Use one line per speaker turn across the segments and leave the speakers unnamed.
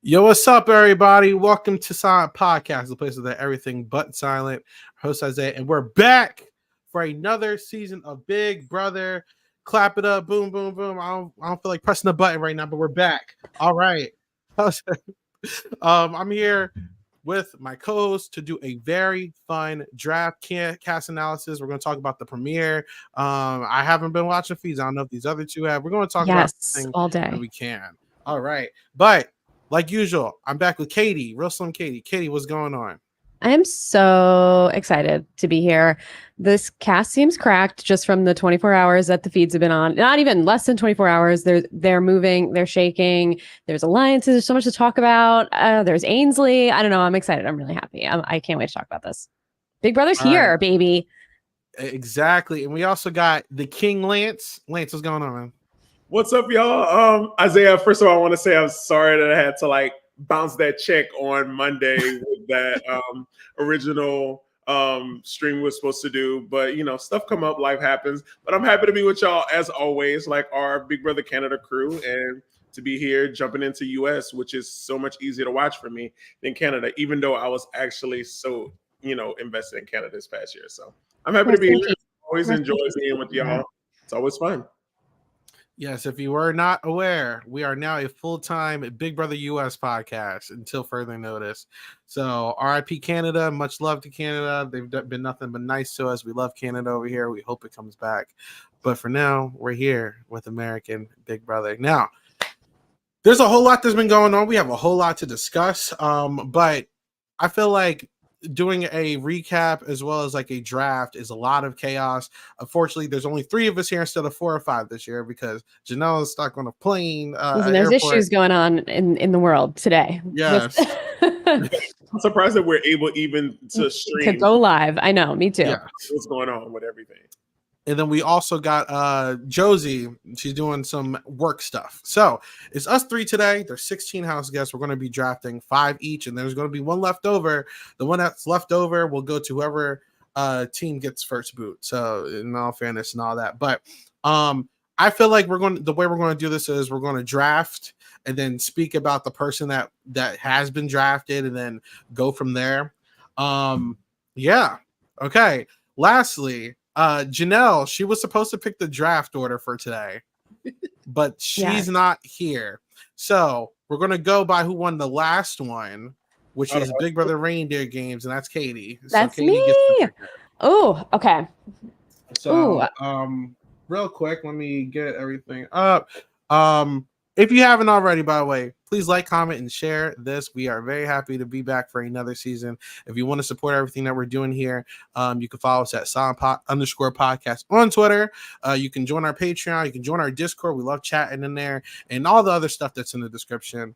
Yo, what's up, everybody? Welcome to Silent Podcast, the place where everything but silent. Host Isaiah, and we're back for another season of Big Brother. Clap it up, boom, boom, boom. I don't feel like pressing the button right now, but we're back. All right. I'm here with my co-host to do a very fun draft cast analysis. We're going to talk about the premiere. I haven't been watching feeds. I don't know if these other two have. We're going to talk about everything
all day
that we can. All right, but like usual, I'm back with Katie, Real Slim Katie. Katie, what's going on?
I am so excited to be here. This cast seems cracked just from the 24 hours that the feeds have been on. Not even less than 24 hours. They're moving, they're shaking. There's alliances. There's so much to talk about. There's Ainsley. I don't know. I'm excited. I'm really happy. I can't wait to talk about this. Big Brother's here, baby.
Exactly. And we also got the King Lance. Lance, what's going on, man?
What's up, y'all? Isaiah, first of all, I want to say I'm sorry that I had to bounce that check on Monday with that original stream we were supposed to do. But, stuff come up, life happens. But I'm happy to be with y'all as always, like our Big Brother Canada crew, and to be here jumping into US, which is so much easier to watch for me than Canada, even though I was actually so, invested in Canada this past year. So I'm happy to be here. Always enjoy being with y'all. It's always fun.
Yes, if you were not aware, we are now a full-time Big Brother US podcast until further notice. So RIP Canada, much love to Canada. They've been nothing but nice to us. We love Canada over here. We hope it comes back. But for now, we're here with American Big Brother. Now, there's a whole lot that's been going on. We have a whole lot to discuss. But I feel like doing a recap as well as like a draft is a lot of chaos. Unfortunately, there's only 3 of us here instead of 4 or 5 this year because Janelle is stuck on a plane.
There's issues going on in the world today.
Yes.
I'm surprised that we're able even to stream.
To go live. I know, me too.
Yeah.
What's going on with everything.
And then we also got Josie. She's doing some work stuff. So it's us 3 today. There's 16 house guests. We're going to be drafting 5 each, and there's going to be 1 left over. The one that's left over will go to whoever team gets first boot. So in all fairness and all that. But I feel like the way we're going to do this is we're going to draft and then speak about the person that has been drafted and then go from there. Yeah. Okay. Lastly, Janelle, she was supposed to pick the draft order for today, but she's not here. So we're going to go by who won the last one, which is Big Brother Reindeer Games, and that's Katie.
That's
so Katie
me. Oh, okay.
So, real quick, let me get everything up. If you haven't already, by the way, please like, comment, and share this. We are very happy to be back for another season. If you want to support everything that we're doing here, you can follow us at _podcast on Twitter. You can join our Patreon. You can join our Discord. We love chatting in there and all the other stuff that's in the description.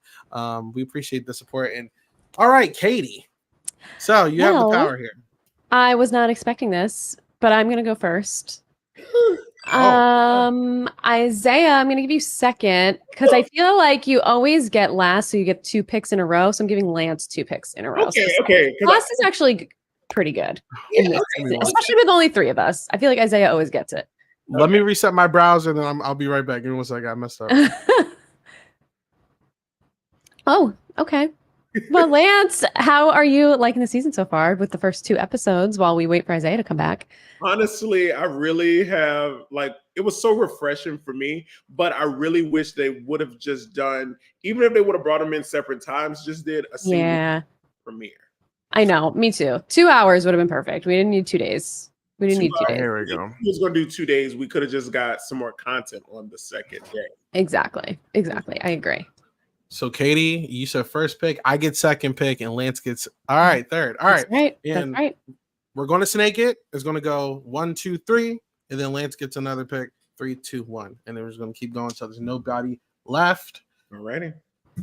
We appreciate the support. And all right, Katie. So you have the power here.
I was not expecting this, but I'm going to go first. Isaiah, I'm gonna give you second because I feel like you always get last, so you get 2 picks in a row. So I'm giving Lance 2 picks in a row.
Okay.
Last is actually pretty good, especially with only 3 of us. I feel like Isaiah always gets it.
Let me reset my browser, and then I'll be right back. Give me 1 second. I messed up.
Oh, okay. Well, Lance, how are you liking the season so far with the first 2 episodes while we wait for Isaiah to come back?
Honestly, I really have it was so refreshing for me, but I really wish they would have just done, even if they would have brought them in separate times, just did a single premiere. I
know, me too. 2 hours would have been perfect. We didn't need 2 days. We didn't need 2 days.
Here we go.
If he was going to do 2 days, we could have just got some more content on the second day.
Exactly. I agree.
So, Katie, you said first pick. I get second pick, and Lance gets third. All right.
That's right.
We're going to snake it. It's going to go 1, 2, 3, and then Lance gets another pick. 3, 2, 1, and then we're just going to keep going until there's nobody left.
Alrighty.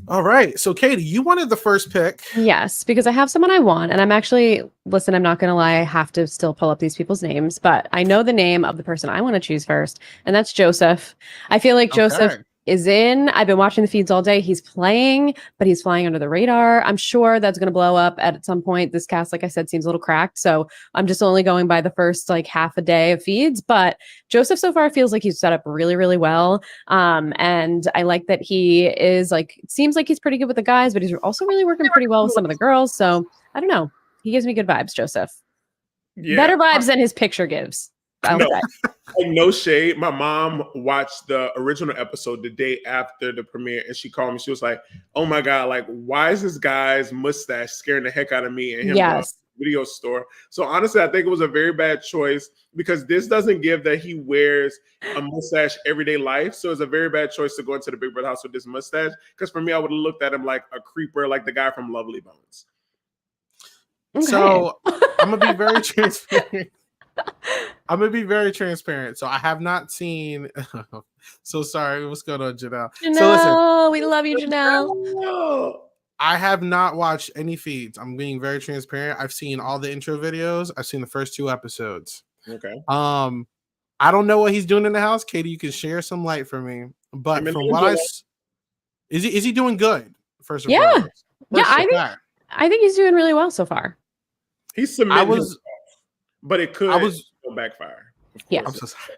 All right. So, Katie, you wanted the first pick.
Yes, because I have someone I want, and I'm actually I'm not going to lie. I have to still pull up these people's names, but I know the name of the person I want to choose first, and that's Joseph. I feel like Joseph is in. I've been watching the feeds all day. He's playing, but he's flying under the radar. I'm sure that's going to blow up at some point. This cast, like I said, seems a little cracked. So I'm just only going by the first like half a day of feeds. But Joseph so far feels like he's set up really, really well. And I like that he is like, it seems like he's pretty good with the guys, but he's also really working pretty well with some of the girls. So I don't know. He gives me good vibes, Joseph.
Yeah.
Better vibes than his picture gives.
No shade. My mom watched the original episode the day after the premiere, and she called me. She was like, "Oh my god, like why is this guy's mustache scaring the heck out of me?" And him going to the video store. So honestly, I think it was a very bad choice because this doesn't give that he wears a mustache everyday life. So it's a very bad choice to go into the Big Brother house with this mustache. Because for me, I would have looked at him like a creeper, like the guy from Lovely Bones.
Okay.
So I'm gonna be very transparent. So I have not seen. So sorry. What's going on, Janelle?
Janelle,
So listen,
we love you, Janelle.
I have not watched any feeds. I'm being very transparent. I've seen all the intro videos. I've seen the first 2 episodes.
Okay.
I don't know what he's doing in the house. Katie, you can share some light for me. But from what is he doing good? First of all,
I think he's doing really well so far.
He's submitting, but it could go backfire.
Yeah,
I'm so sorry.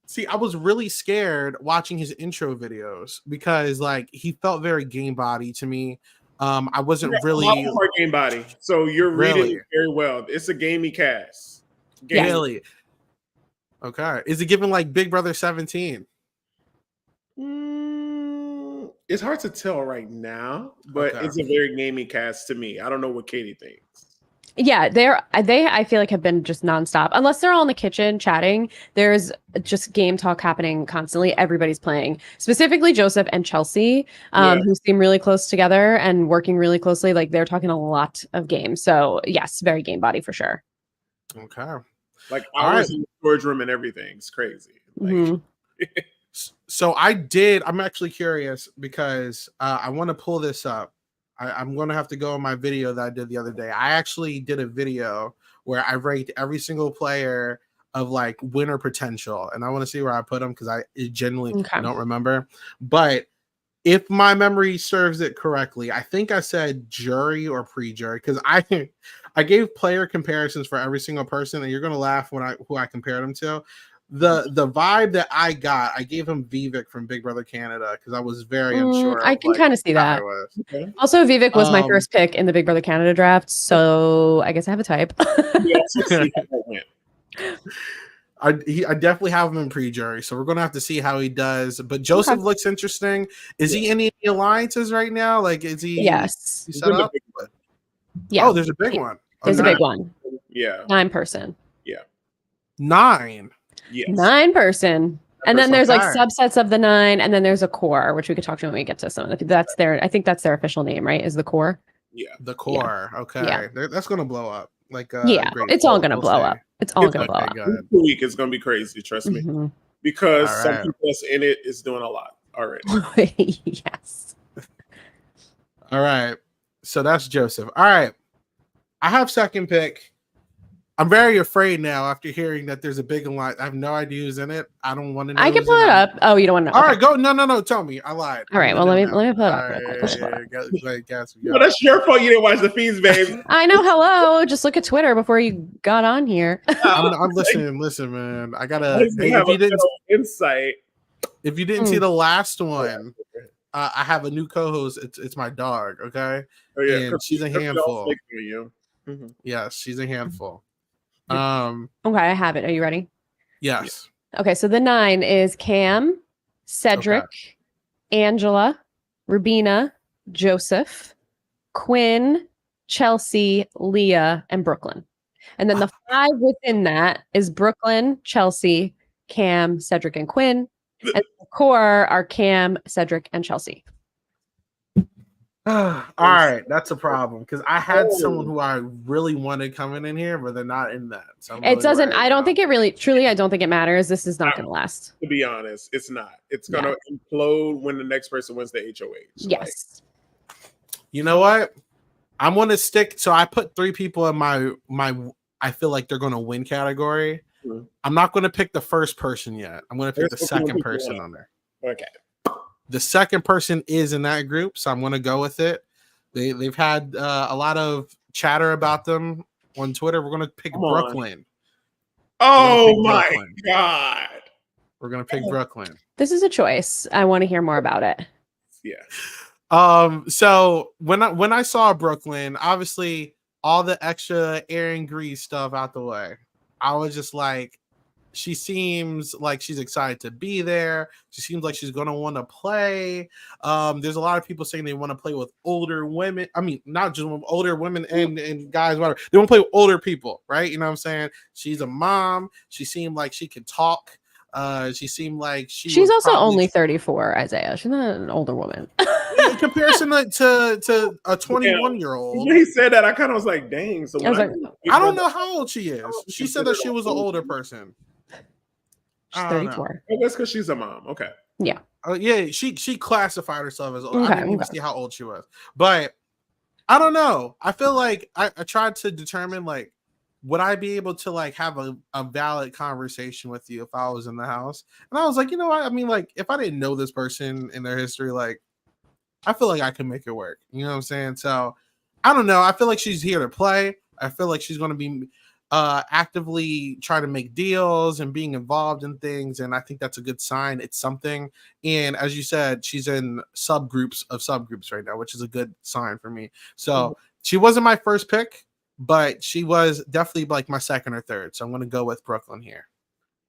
See, I was really scared watching his intro videos because, like, he felt very game body to me. I wasn't really
game body. So you're reading it very well. It's a gamey cast.
Really? Okay. Is it giving like Big Brother 17?
It's hard to tell right now, but it's a very gamey cast to me. I don't know what Katie thinks.
Yeah, they I feel like have been just nonstop. Unless they're all in the kitchen chatting, there's just game talk happening constantly. Everybody's playing. Specifically Joseph and Chelsea, who seem really close together and working really closely. Like they're talking a lot of games. So yes, very game body for sure.
Okay.
Like hours in the storage room and everything. It's crazy. Like
So I'm actually curious because I want to pull this up. I'm going to have to go on my video that I did the other day. I actually did a video where I ranked every single player of like winner potential. And I want to see where I put them because I genuinely don't remember. But if my memory serves it correctly, I think I said jury or pre-jury because I gave player comparisons for every single person. And you're going to laugh when who I compared them to. The vibe that I got, I gave him Vivek from Big Brother Canada because I was very unsure.
I can kind of see that. Okay. Also, Vivek was my first pick in the Big Brother Canada draft, so I guess I have a type.
I definitely have him in pre-jury, so we're gonna have to see how he does. But Joseph looks interesting. Is he in any alliances right now? Like, is he?
Yes.
He set up?
Yeah.
Oh, there's a big one.
There's a big one.
Yeah.
9-person.
Yeah.
9.
Yes.
9-person. And then there's like subsets of the 9, and then there's a core, which we could talk to when we get to some of the. That's I think that's their official name, right? Is the core?
Yeah,
the core. Yeah. Okay, yeah. That's gonna blow up. Like,
it's all gonna blow up. It's all gonna blow up.
Week is gonna be crazy. Trust me, because some people that's in it is doing a lot already.
Yes.
All right. So that's Joseph. All right. I have second pick. I'm very afraid now after hearing that there's a big alliance. I have no idea who's in it. I don't want to know.
I can pull it up. Oh, you don't want to know?
All right, go. No. Tell me. I lied.
All right. Well, let me pull it up.
Well, that's your fault. You didn't watch the feeds, babe.
I know. Hello. Just look at Twitter before you got on here.
I'm listening. Listen, man. I gotta. If you didn't
insight.
If you didn't see the last one, I have a new co-host. It's my dog. Okay.
Oh yeah.
And she's a handful.
Yes,
she's a handful.
Okay, I have it. Are you ready?
Yes.
Okay, so the 9 is Cam, Cedric, Angela, Rubina, Joseph, Quinn, Chelsea, Leah, and Brooklyn. And then the 5 within that is Brooklyn, Chelsea, Cam, Cedric, and Quinn. And the core are Cam, Cedric, and Chelsea.
All right, that's a problem because I had someone who I really wanted coming in here, but they're not in that. So
it doesn't. I don't think it really, truly, I don't think it matters. This is not going to last.
To be honest, it's not. It's going to implode when the next person wins the HOH.
Yes.
You know what? I'm going to stick. So I put 3 people in my. I feel like they're going to win category. I'm not going to pick the first person yet. I'm going to pick the second person on there.
Okay.
The second person is in that group, so I'm going to go with it. They've had a lot of chatter about them on Twitter. We're going to pick Brooklyn.
Oh my God.
We're going to pick Brooklyn.
This is a choice. I want to hear more about it.
Yeah.
So when I saw Brooklyn, obviously all the extra Aaron Grease stuff out the way, I was just like, she seems like she's excited to be there. She seems like she's going to want to play. There's a lot of people saying they want to play with older women. I mean, not just older women and guys, whatever. They want to play with older people, right? You know what I'm saying? She's a mom. She seemed like she could talk. She seemed like
she's also only 34, Isaiah. She's not an older woman.
In comparison to a 21-year-old.
When he said that, I kind of was like, dang. So
I
don't know how old she is. She said that she was an older person.
She's 34.
Oh, that's because she's a mom. Okay.
Yeah.
Yeah, she classified herself as old.
Okay,
I didn't even see how old she was. But I don't know. I feel like I tried to determine, like, would I be able to, like, have a valid conversation with you if I was in the house? And I was like, you know what? I mean, like, if I didn't know this person in their history, like, I feel like I can make it work. You know what I'm saying? So I don't know. I feel like she's here to play. I feel like she's going to be actively trying to make deals and being involved in things. And I think that's a good sign. It's something. And as you said, she's in subgroups right now, which is a good sign for me. So she wasn't my first pick, but she was definitely like my second or third. So I'm going to go with Brooklyn here.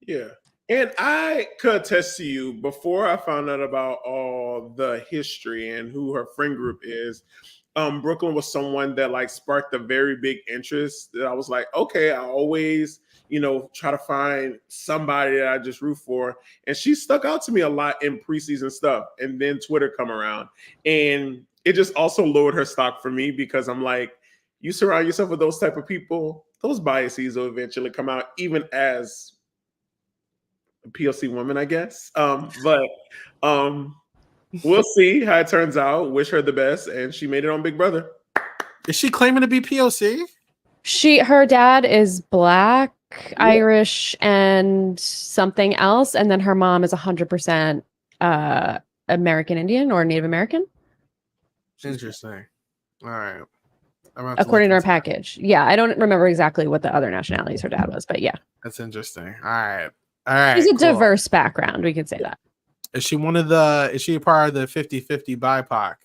Yeah. And I could attest to you, before I found out about all the history and who her friend group is, Brooklyn was someone that like sparked a very big interest that I was like, okay, I always, try to find somebody that I just root for. And she stuck out to me a lot in preseason stuff. And then Twitter come around. And it just also lowered her stock for me because I'm like, you surround yourself with those type of people, those biases will eventually come out, even as a POC woman, I guess. But we'll see how it turns out. Wish her the best. And she made it on Big Brother.
Is she claiming to be POC?
Her dad is Black, Irish, and something else. And then her mom is 100% American Indian or Native American.
Interesting. All right.
According to our package. Yeah, I don't remember exactly what the other nationalities her dad was, but yeah.
That's interesting. All right.
She's a diverse background. We could say that.
Is she a part of the 50-50 BIPOC?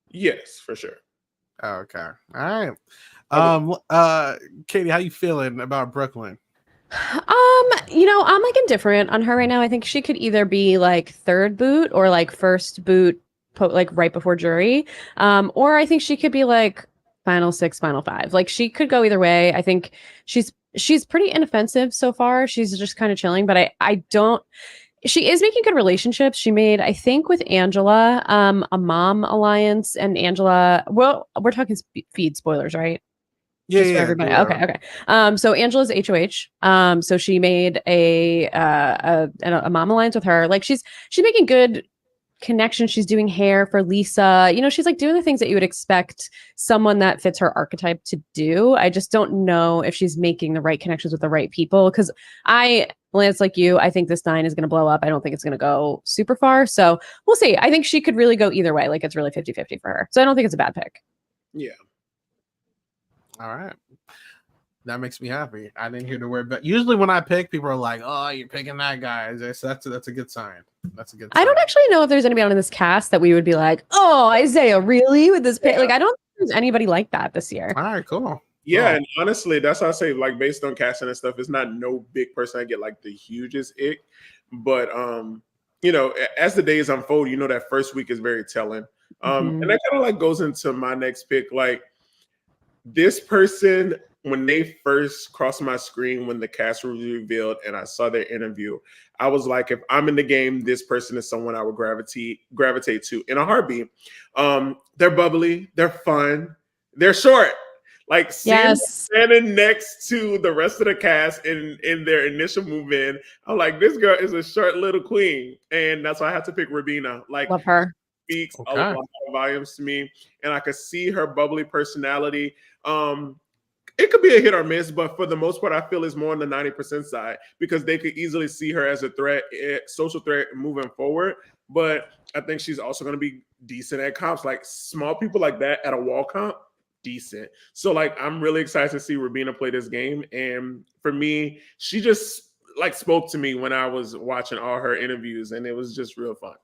Yes, for sure.
Okay. All right. Katie, how you feeling about Brooklyn?
I'm like indifferent on her right now. I think she could either be like third boot or like first boot, like right before jury. Or I think she could be like final 6, final 5. Like she could go either way. I think she's pretty inoffensive so far. She's just kind of chilling, but she is making good relationships. She made, I think, with Angela, a mom alliance, and Angela, well, we're talking feed spoilers, right?
Yeah,
for everybody. Yeah. Okay. So Angela's HOH. So she made a mom alliance with her. Like she's making good connections. She's doing hair for Lisa. She's like doing the things that you would expect someone that fits her archetype to do. I just don't know if she's making the right connections with the right people, because Lance, like you, I think this 9 is going to blow up. I don't think it's going to go super far. So we'll see. I think she could really go either way. Like it's really 50-50 for her. So I don't think it's a bad pick.
Yeah.
All right. That makes me happy. I didn't hear the word, but usually when I pick, people are like, "Oh, you're picking that guy." So that's a good sign. That's a good sign.
I don't actually know if there's anybody on this cast that we would be like, "Oh, Isaiah, really?" With this pick. Like, I don't think there's anybody like that this year.
All right, cool.
Yeah, and honestly, that's how I say, like, based on casting and stuff, it's not no big person I get like the hugest ick. But as the days unfold, that first week is very telling. And that kind of like goes into my next pick. Like this person, when they first crossed my screen, when the cast was revealed and I saw their interview, I was like, if I'm in the game, this person is someone I would gravitate to in a heartbeat. They're bubbly, they're fun, they're short. Like standing next to the rest of the cast in their initial move in, I'm like, this girl is a short little queen. And that's why I had to pick Rabina. Like,
love her.
Speaks a lot of volumes to me. And I could see her bubbly personality. It could be a hit or miss, but for the most part, I feel it's more on the 90% side because they could easily see her as a threat, social threat moving forward. But I think she's also going to be decent at comps. Like small people like that at a wall comp, decent. So like I'm really excited to see Rubina play this game. And for me, she just like spoke to me when I was watching all her interviews, and it was just real fun.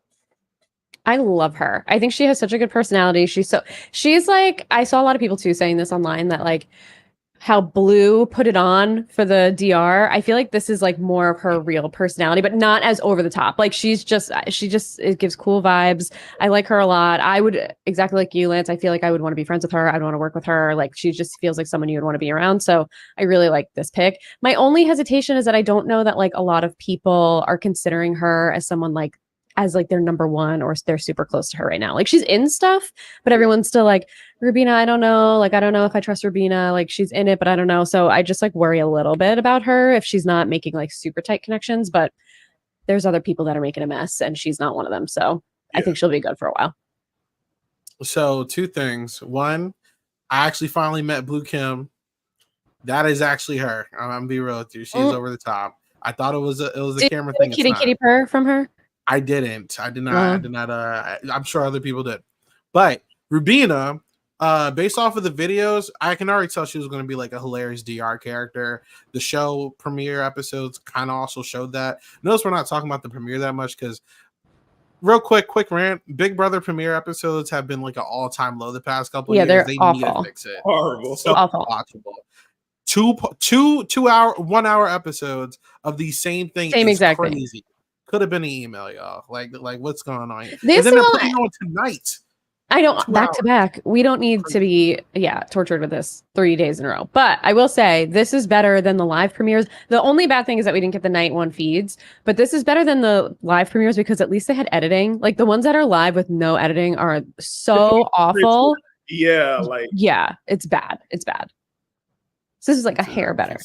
I love her. I think she has such a good personality. She's like, I saw a lot of people too saying this online that like how Blue put it on for the DR. I feel like this is like more of her real personality, but not as over the top. Like she just it gives cool vibes. I like her a lot. I would, exactly like you, Lance, I feel like I would want to be friends with her. I'd want to work with her. Like she just feels like someone you would want to be around. So I really like this pick. My only hesitation is that I don't know that like a lot of people are considering her as someone like as like their number one, or they're super close to her right now. Like she's in stuff, but everyone's still like, Rubina, I don't know. Like, I don't know if I trust Rubina. Like she's in it, but I don't know. So I just like worry a little bit about her if she's not making like super tight connections, but there's other people that are making a mess and she's not one of them. So I think she'll be good for a while.
So 2 things. One, I actually finally met Blue Kim. That is actually her. I'm gonna be real with you. She's over the top. I thought it was a camera thing.
Kitty purr from her.
I didn't. I did not. I did not. I'm sure other people did. But Rubina, based off of the videos, I can already tell she was going to be like a hilarious DR character. The show premiere episodes kind of also showed that. Notice we're not talking about the premiere that much because, real quick rant, Big Brother premiere episodes have been like an all-time low the past couple of years.
They're
they
awful.
need to fix it.
Horrible.
So
awful.
watchable. 2 1 hour episodes of the same thing.
Same exact
crazy.
thing.
Could have been an email, y'all. Like what's going on here?
This
and then they're putting on tonight.
I don't back to back. We don't need to be tortured with this 3 days in a row. But I will say this is better than the live premieres. The only bad thing is that we didn't get the night one feeds, but this is better than the live premieres because at least they had editing. Like the ones that are live with no editing are so awful.
Yeah,
it's bad. It's bad. So this is like a hair better.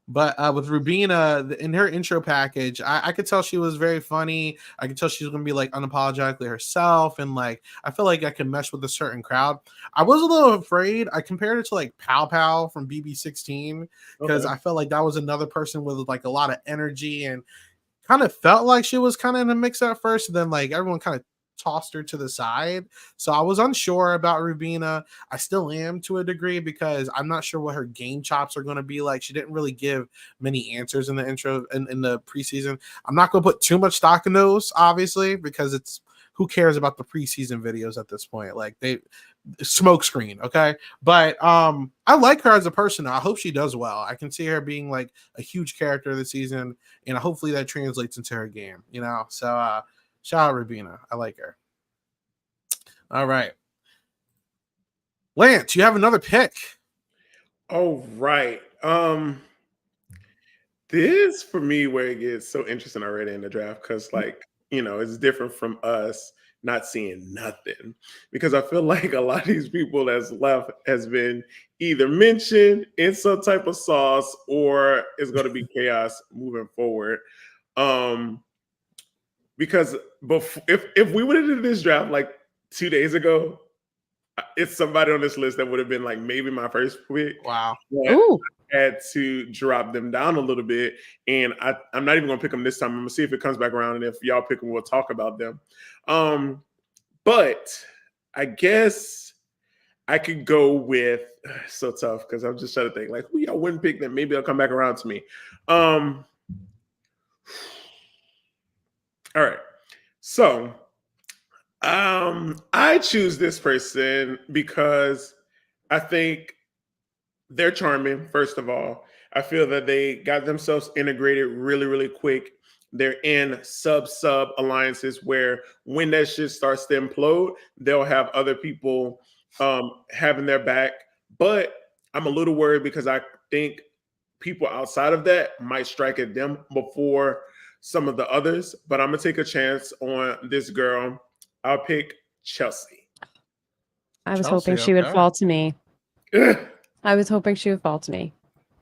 But with Rubina, in her intro package, I could tell she was very funny. I could tell she was going to be like unapologetically herself. And like, I feel like I can mesh with a certain crowd. I was a little afraid. I compared it to like Pow Pow from BB16 because I felt like that was another person with like a lot of energy and kind of felt like she was kind of in the mix at first. And then like everyone kind of tossed her to the side. So I was unsure about Rubina. I still am to a degree because I'm not sure what her game chops are going to be like. She didn't really give many answers in the intro in the preseason. I'm not going to put too much stock in those, obviously, because it's who cares about the preseason videos at this point? Like they smoke screen, okay? But I like her as a person. I hope she does well. I can see her being like a huge character this season, and hopefully that translates into her game, you know? So shout out Rubina. I like her. All right. Lance, you have another pick.
Oh, right. This for me where it gets so interesting already in the draft because like, you know, it's different from us not seeing nothing because I feel like a lot of these people that's left has been either mentioned in some type of sauce or it's going to be chaos moving forward. Because if we would have did this draft like 2 days ago, it's somebody on this list that would have been like maybe my first pick.
Wow.
Ooh.
I had to drop them down a little bit, and I'm not even going to pick them this time. I'm going to see if it comes back around, and if y'all pick them, we'll talk about them. But I guess I could go with so tough because I'm just trying to think like who y'all wouldn't pick them. Maybe they'll come back around to me. All right. So I choose this person because I think they're charming, first of all. I feel that they got themselves integrated really, really quick. They're in sub alliances where when that shit starts to implode, they'll have other people having their back. But I'm a little worried because I think people outside of that might strike at them before some of the others, but I'm gonna take a chance on this girl. I'll pick Chelsea.
I was hoping she would fall to me. I was hoping she would fall to me.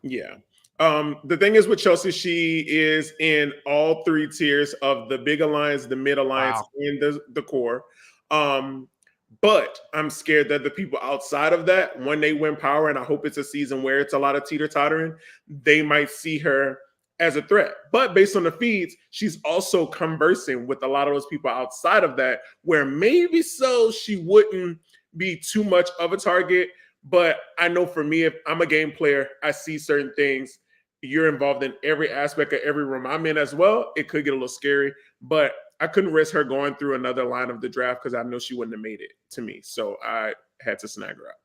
Yeah. The thing is with Chelsea, she is in all 3 tiers of the big alliance, the mid alliance, and the core. But I'm scared that the people outside of that, when they win power, and I hope it's a season where it's a lot of teeter-tottering, they might see her as a threat. But based on the feeds, she's also conversing with a lot of those people outside of that, where maybe so she wouldn't be too much of a target. But I know for me, if I'm a game player, I see certain things. You're involved in every aspect of every room I'm in as well. It could get a little scary, but I couldn't risk her going through another line of the draft because I know she wouldn't have made it to me. So I had to snag her out.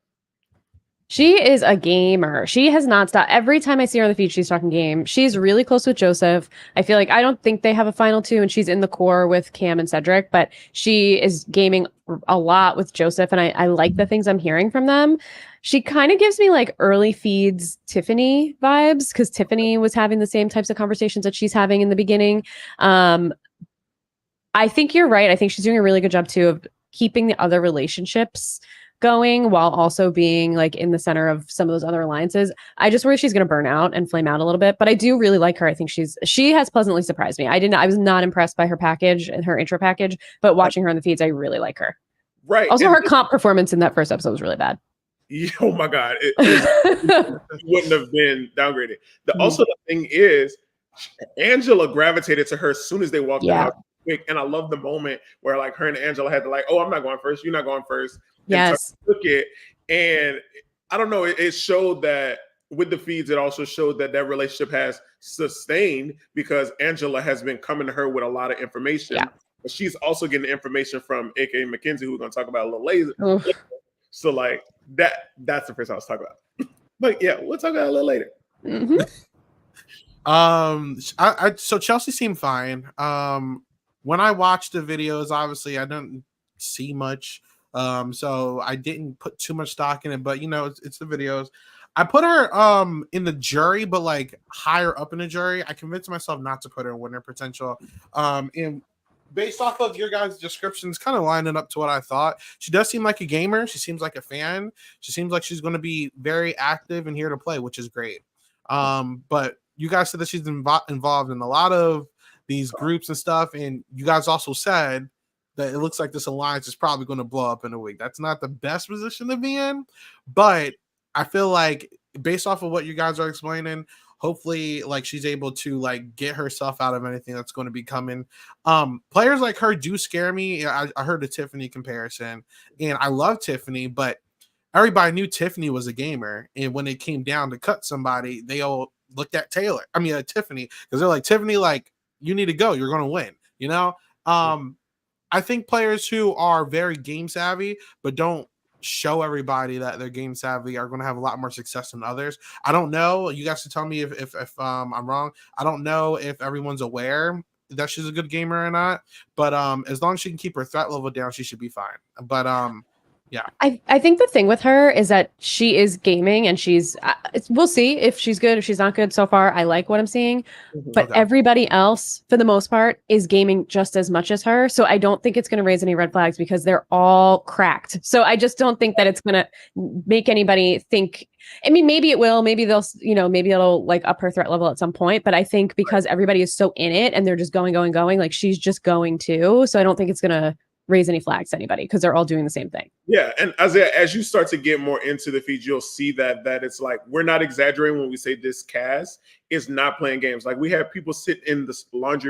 She is a gamer. She has not stopped. Every time I see her on the feed, she's talking game. She's really close with Joseph. I feel like I don't think they have a final two, and she's in the core with Cam and Cedric, but she is gaming a lot with Joseph, and I like the things I'm hearing from them. She kind of gives me like early feeds Tiffany vibes, because Tiffany was having the same types of conversations that she's having in the beginning. I think you're right. I think she's doing a really good job too of keeping the other relationships going while also being like in the center of some of those other alliances. I just worry she's going to burn out and flame out a little bit, but I do really like her. I think she has pleasantly surprised me. I was not impressed by her package and her intro package, but watching her on the feeds, I really like her.
Right.
Also, her comp performance in that first episode was really bad.
Oh my God. It wouldn't have been downgraded. Also, the thing is, Angela gravitated to her as soon as they walked out. And I love the moment where like her and Angela had to like, oh, I'm not going first. You're not going first.
Yes.
Took it. And I don't know. It showed that with the feeds, it also showed that that relationship has sustained because Angela has been coming to her with a lot of information.
Yeah.
But she's also getting information from AKA Mackenzie, who we're going to talk about a little later. So like that's the person I was talking about. But yeah, we'll talk about it a little later.
Mm-hmm.
So Chelsea seemed fine. When I watched the videos, obviously I didn't see much. So I didn't put too much stock in it, but you know, it's the videos. I put her in the jury, but like higher up in the jury. I convinced myself not to put her in winner potential. And based off of your guys' descriptions, kind of lining up to what I thought. She does seem like a gamer. She seems like a fan. She seems like she's going to be very active and here to play, which is great. But you guys said that she's involved in a lot of these groups and stuff, and you guys also said that it looks like this alliance is probably going to blow up in a week. That's not the best position to be in, but I feel like based off of what you guys are explaining, hopefully like she's able to like get herself out of anything that's going to be coming. Players like her do scare me. I heard the Tiffany comparison, and I love Tiffany, but everybody knew Tiffany was a gamer, and when it came down to cut somebody, they all looked at Tiffany, because they're like, Tiffany, like, you need to go. You're going to win, you know? I think players who are very game savvy, but don't show everybody that they're game savvy are going to have a lot more success than others. I don't know. You guys can tell me if I'm wrong. I don't know if everyone's aware that she's a good gamer or not, but as long as she can keep her threat level down, she should be fine. But yeah,
I think the thing with her is that she is gaming, and she's we'll see if she's good, if she's not good. So far, I like what I'm seeing, but everybody else, for the most part, is gaming just as much as her. So I don't think it's going to raise any red flags because they're all cracked. So I just don't think that it's going to make anybody think. I mean, maybe it will. Maybe they'll, maybe it'll like up her threat level at some point. But I think because everybody is so in it and they're just going, like she's just going too. So I don't think it's going to raise any flags to anybody because they're all doing the same thing.
Yeah, and as you start to get more into the feed, you'll see that it's like we're not exaggerating when we say this cast is not playing games. Like we have people sit in the storage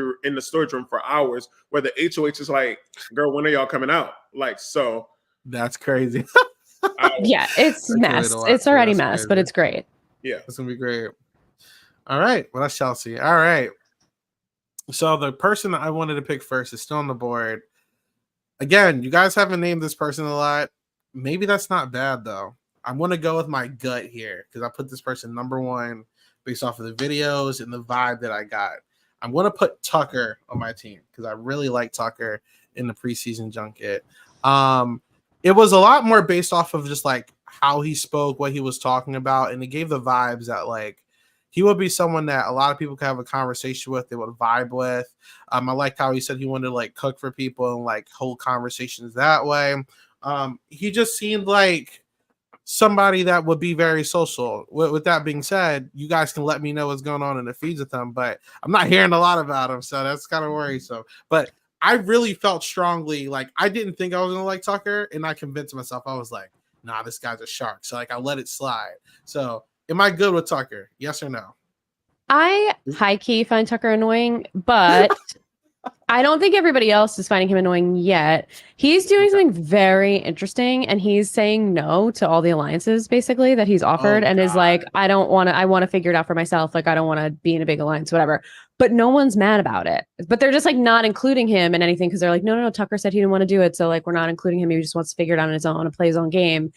room for hours where the HOH is like, girl, when are y'all coming out? Like, so
that's crazy.
Yeah, it's mess. It's already mess, crazy. But it's great.
Yeah,
it's gonna be great. All right, well, that's Chelsea. All right, so the person that I wanted to pick first is still on the board. Again, you guys haven't named this person a lot. Maybe that's not bad, though. I'm going to go with my gut here because I put this person number one based off of the videos and the vibe that I got. I'm going to put Tucker on my team because I really like Tucker in the preseason junket. It was a lot more based off of just like how he spoke, what he was talking about, and it gave the vibes that like he would be someone that a lot of people could have a conversation with, they would vibe with. I liked how he said he wanted to like cook for people and like hold conversations that way. He just seemed like somebody that would be very social. With that being said, you guys can let me know what's going on in the feeds with him, but I'm not hearing a lot about him, so that's kind of worrisome. But I really felt strongly, like I didn't think I was going to like Tucker, and I convinced myself. I was like, nah, this guy's a shark. So like I let it slide. So am I good with Tucker? Yes or no?
I high key find Tucker annoying, but I don't think everybody else is finding him annoying yet. He's doing something very interesting, and he's saying no to all the alliances basically that he's offered, and is like, I want to figure it out for myself. Like, I don't want to be in a big alliance, whatever. But no one's mad about it. But they're just like not including him in anything because they're like, no, Tucker said he didn't want to do it, so like we're not including him. He just wants to figure it out on his own and play his own game.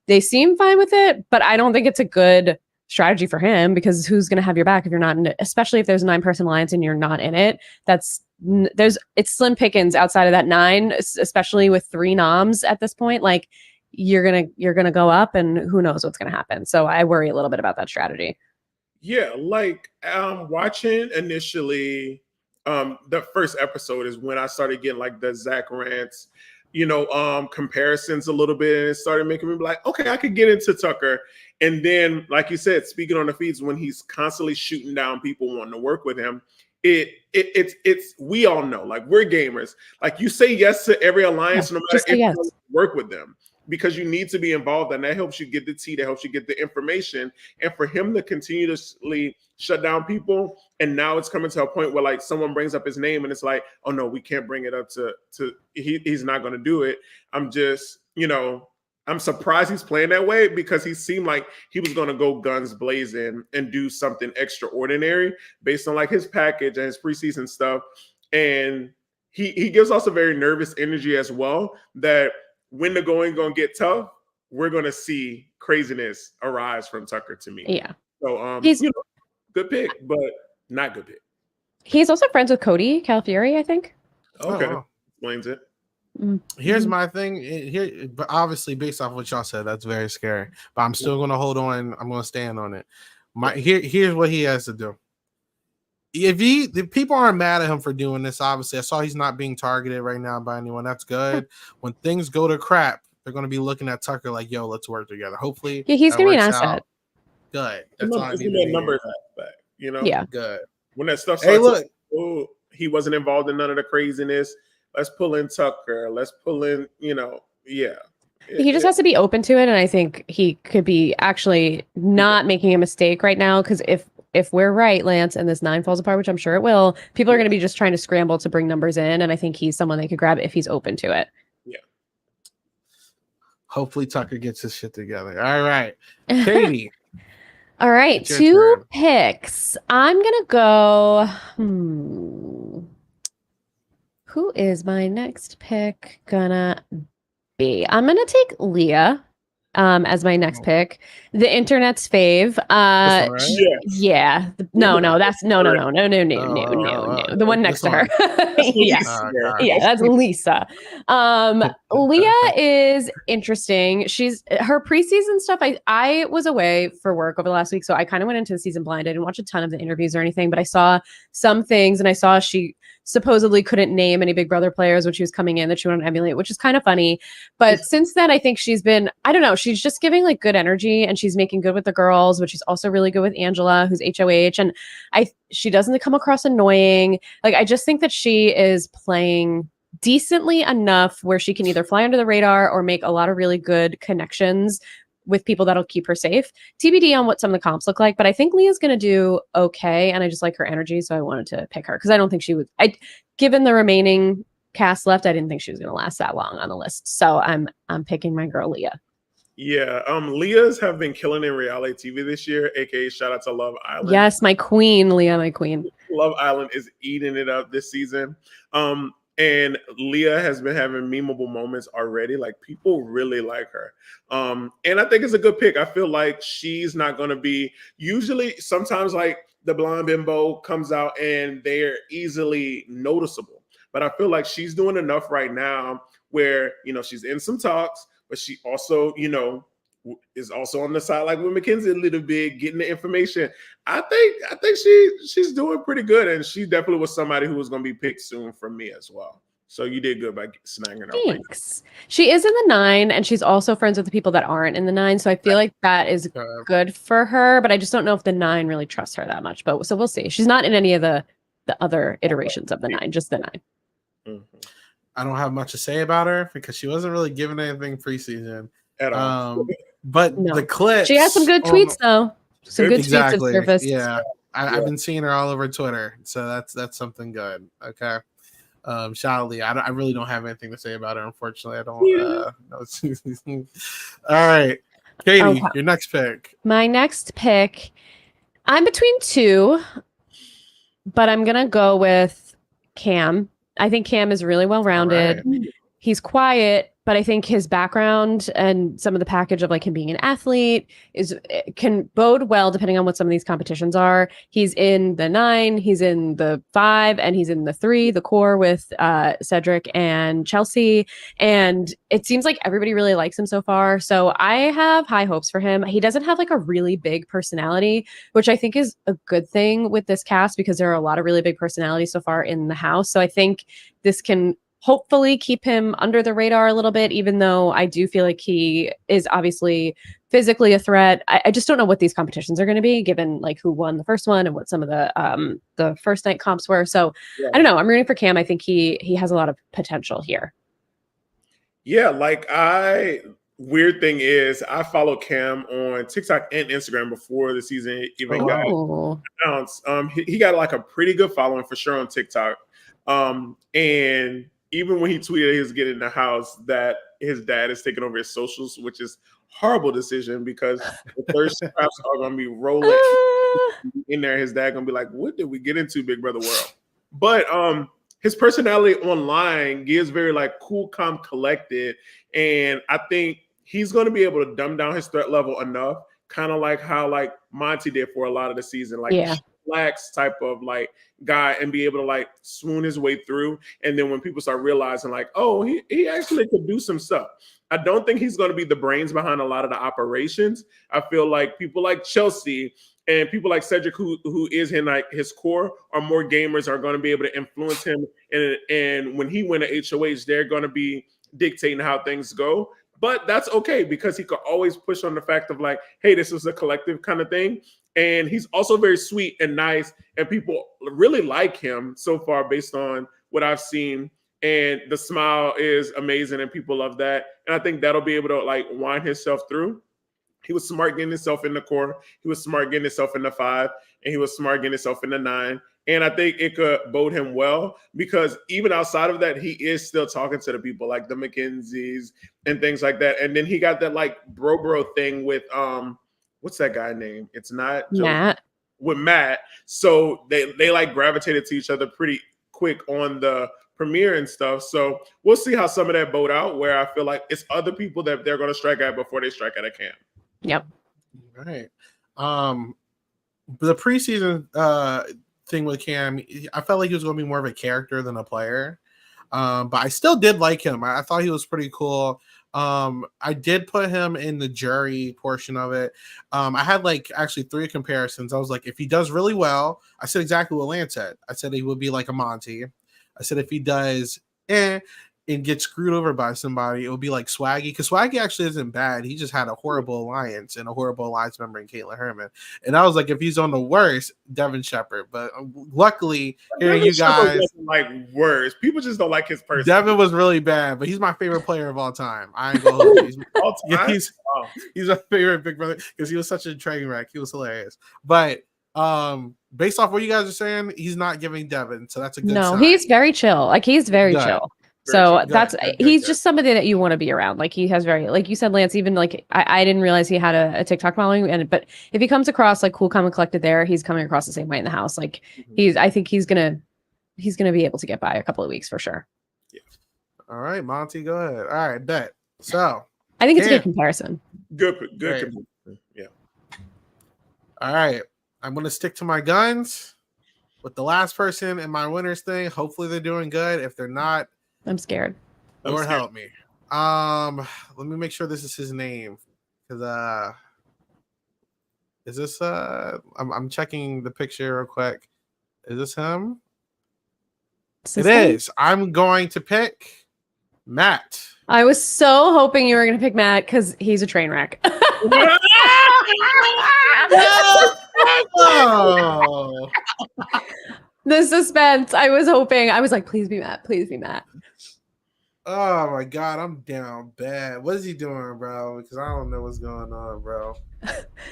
They seem fine with it, but I don't think it's a good strategy for him because who's going to have your back if you're not in it, especially if there's a 9-person alliance and you're not in it. It's slim pickings outside of that 9, especially with 3 noms at this point. Like you're gonna go up, and who knows what's gonna happen. So I worry a little bit about that strategy.
Yeah, like watching initially, the first episode is when I started getting like the Zach rants, comparisons a little bit, and it started making me be like, okay, I could get into Tucker. And then, like you said, speaking on the feeds, when he's constantly shooting down people wanting to work with him, it's we all know, like we're gamers. Like you say yes to every alliance, no matter if you work with them, because you need to be involved, and that helps you get the tea, that helps you get the information. And for him to continuously shut down people, and now it's coming to a point where like someone brings up his name, and it's like, oh no, we can't bring it up to he's not going to do it. I'm just, I'm surprised he's playing that way because he seemed like he was going to go guns blazing and do something extraordinary based on like his package and his preseason stuff. And he gives us a very nervous energy as well, that when the going to get tough, we're going to see craziness arise from Tucker to me.
Yeah.
So he's good pick, but not good pick.
He's also friends with Cody Calafieri, I think.
Okay. Explains it.
Here's my thing here, but obviously based off what y'all said, that's very scary. But I'm still gonna hold on. I'm gonna stand on it. Here's what he has to do. If people aren't mad at him for doing this, obviously I saw he's not being targeted right now by anyone. That's good. When things go to crap, they're gonna be looking at Tucker like, yo, let's work together. Hopefully,
yeah, he's gonna be an asset.
Out. Good. That's all I need to
numbers back.
Yeah.
Good. When that stuff starts, he wasn't involved in none of the craziness. Let's pull in Tucker. Let's pull in, yeah.
He just has to be open to it. And I think he could be actually not making a mistake right now. Because if we're right, Lance, and this 9 falls apart, which I'm sure it will, people are going to be just trying to scramble to bring numbers in. And I think he's someone they could grab if he's open to it.
Yeah.
Hopefully Tucker gets his shit together. All right. Katie.
All right. 2 picks. I'm going to go. Who is my next pick gonna be? I'm gonna take Leah as my next pick. The internet's fave. Yeah. No. That's no. The one next to her. Yeah, that's Lisa. Leah is interesting. Her preseason stuff. I was away for work over the last week, so I kind of went into the season blind. I didn't watch a ton of the interviews or anything, but I saw some things, and I saw she supposedly couldn't name any Big Brother players when she was coming in that she wanted to emulate, which is kind of funny. But since then, I think she's been, I don't know, she's just giving like good energy, and she's making good with the girls, but she's also really good with Angela, who's HOH. And she doesn't come across annoying. Like, I just think that she is playing decently enough where she can either fly under the radar or make a lot of really good connections with people that'll keep her safe. TBD on what some of the comps look like, but I think Leah's going to do okay, and I just like her energy, so I wanted to pick her because I don't think she would. Given the remaining cast left, I didn't think she was going to last that long on the list, so I'm picking my girl Leah.
Yeah, Leah's have been killing in reality TV this year, aka shout out to Love Island.
Yes, my queen, Leah, my queen.
Love Island is eating it up this season. And Leah has been having memeable moments already. Like, people really like her. And I think it's a good pick. I feel like she's not going to be, usually sometimes like the blonde bimbo comes out and they're easily noticeable. But I feel like she's doing enough right now where, she's in some talks, but she also, is also on the side, like with Mackenzie a little bit, getting the information. I think she's doing pretty good, and she definitely was somebody who was going to be picked soon from me as well. So you did good by snagging her.
Thanks. She is in the 9, and she's also friends with the people that aren't in the 9. So I feel like that is good for her, but I just don't know if the 9 really trusts her that much. But so we'll see. She's not in any of the other iterations of the 9, just the 9.
Mm-hmm.
I don't have much to say about her because she wasn't really given anything preseason
at all.
But the clips,
she has some good tweets though. Some good tweets have surfaced.
Yeah, I've been seeing her all over Twitter, so that's something good. Okay. Shout out Lee. I really don't have anything to say about her, unfortunately. I don't know. All right. Katie,
Okay.
your next pick.
My next pick, I'm between two, but I'm gonna go with Cam. I think Cam is really well rounded.
All right.
He's quiet, but I think his background and some of the package of like him being an athlete can bode well depending on what some of these competitions are. He's in the 9, he's in the 5, and he's in the 3, the core with Cedric and Chelsea. And it seems like everybody really likes him so far. So I have high hopes for him. He doesn't have like a really big personality, which I think is a good thing with this cast because there are a lot of really big personalities so far in the house. So I think this can hopefully keep him under the radar a little bit, even though I do feel like he is obviously physically a threat. I just don't know what these competitions are going to be, given like who won the first one and what some of the first night comps were. So I don't know. I'm rooting for Cam. I think he has a lot of potential here.
Yeah, weird thing is I follow Cam on TikTok and Instagram before the season even got announced. He got like a pretty good following for sure on TikTok. And even when he tweeted he was getting in the house, that his dad is taking over his socials, which is horrible decision because the thirst traps are going to be rolling in there. His dad going to be like, "What did we get into, Big Brother World?" But his personality online gives very like cool, calm, collected, and I think he's going to be able to dumb down his threat level enough, kind of like how like Monty did for a lot of the season, like. Yeah. Relax type of like guy and be able to like swoon his way through. And then when people start realizing like, oh, he actually could do some stuff. I don't think he's going to be the brains behind a lot of the operations. I feel like people like Chelsea and people like Cedric, who is in like his core, are more gamers, are going to be able to influence him. And when he win a HOH, they're going to be dictating how things go. But that's okay because he could always push on the fact of like, hey, this was a collective kind of thing. And he's also very sweet and nice, and people really like him so far based on what I've seen. And the smile is amazing, and people love that. And I think that'll be able to like wind himself through. He was smart getting himself in the core. He was smart getting himself in the 5, and he was smart getting himself in the 9. And I think it could bode him well because even outside of that, he is still talking to the people like the McKenzies and things like that. And then he got that like bro thing with what's that guy name? It's not
Matt.
With Matt. So they like gravitated to each other pretty quick on the premiere and stuff. So we'll see how some of that bode out, where I feel like it's other people that they're going to strike at before they strike at a Cam.
Yep.
All right. The preseason thing with Cam, I felt like he was going to be more of a character than a player. But I still did like him. I thought he was pretty cool. I did put him in the jury portion of it. I had like actually 3 comparisons. I was like, if he does really well, I said exactly what Lance said. I said he would be like a Monty. I said if he does and gets screwed over by somebody, it would be like Swaggy, because Swaggy actually isn't bad. He just had a horrible alliance and a horrible alliance member in Caitlin Herman. And I was like, if he's on the worst, Devin Shepard. But luckily, hearing you guys
like worse, people just don't like his person.
Devin was really bad, but he's my favorite player of all time. I ain't gonna hold you. He's my favorite Big Brother because he was such a train wreck. He was hilarious. But based off what you guys are saying, he's not giving Devin, so that's a good sign.
He's very chill. Like he's very chill. So that's he's just somebody that you want to be around. Like he has very, like you said, Lance, even like I didn't realize he had a TikTok following, but if he comes across like cool, calm, and collected there, he's coming across the same way in the house. Like I think he's gonna be able to get by a couple of weeks for sure.
Yeah.
All right, Monty, go ahead. All right, bet. So
I think it's a good comparison.
Good comparison. Yeah.
All right, I'm gonna stick to my guns with the last person in my winners thing. Hopefully they're doing good. If they're not,
I'm scared.
Lord help me. Let me make sure this is his name, because is this I'm checking the picture real quick. Is this him? It is. I'm going to pick Matt.
I was so hoping you were going to pick Matt because he's a train wreck.
Oh.
The suspense. I was hoping. I was like, please be Matt. Please be Matt.
Oh my god, I'm down bad. What is he doing, bro? Because I don't know what's going on, bro.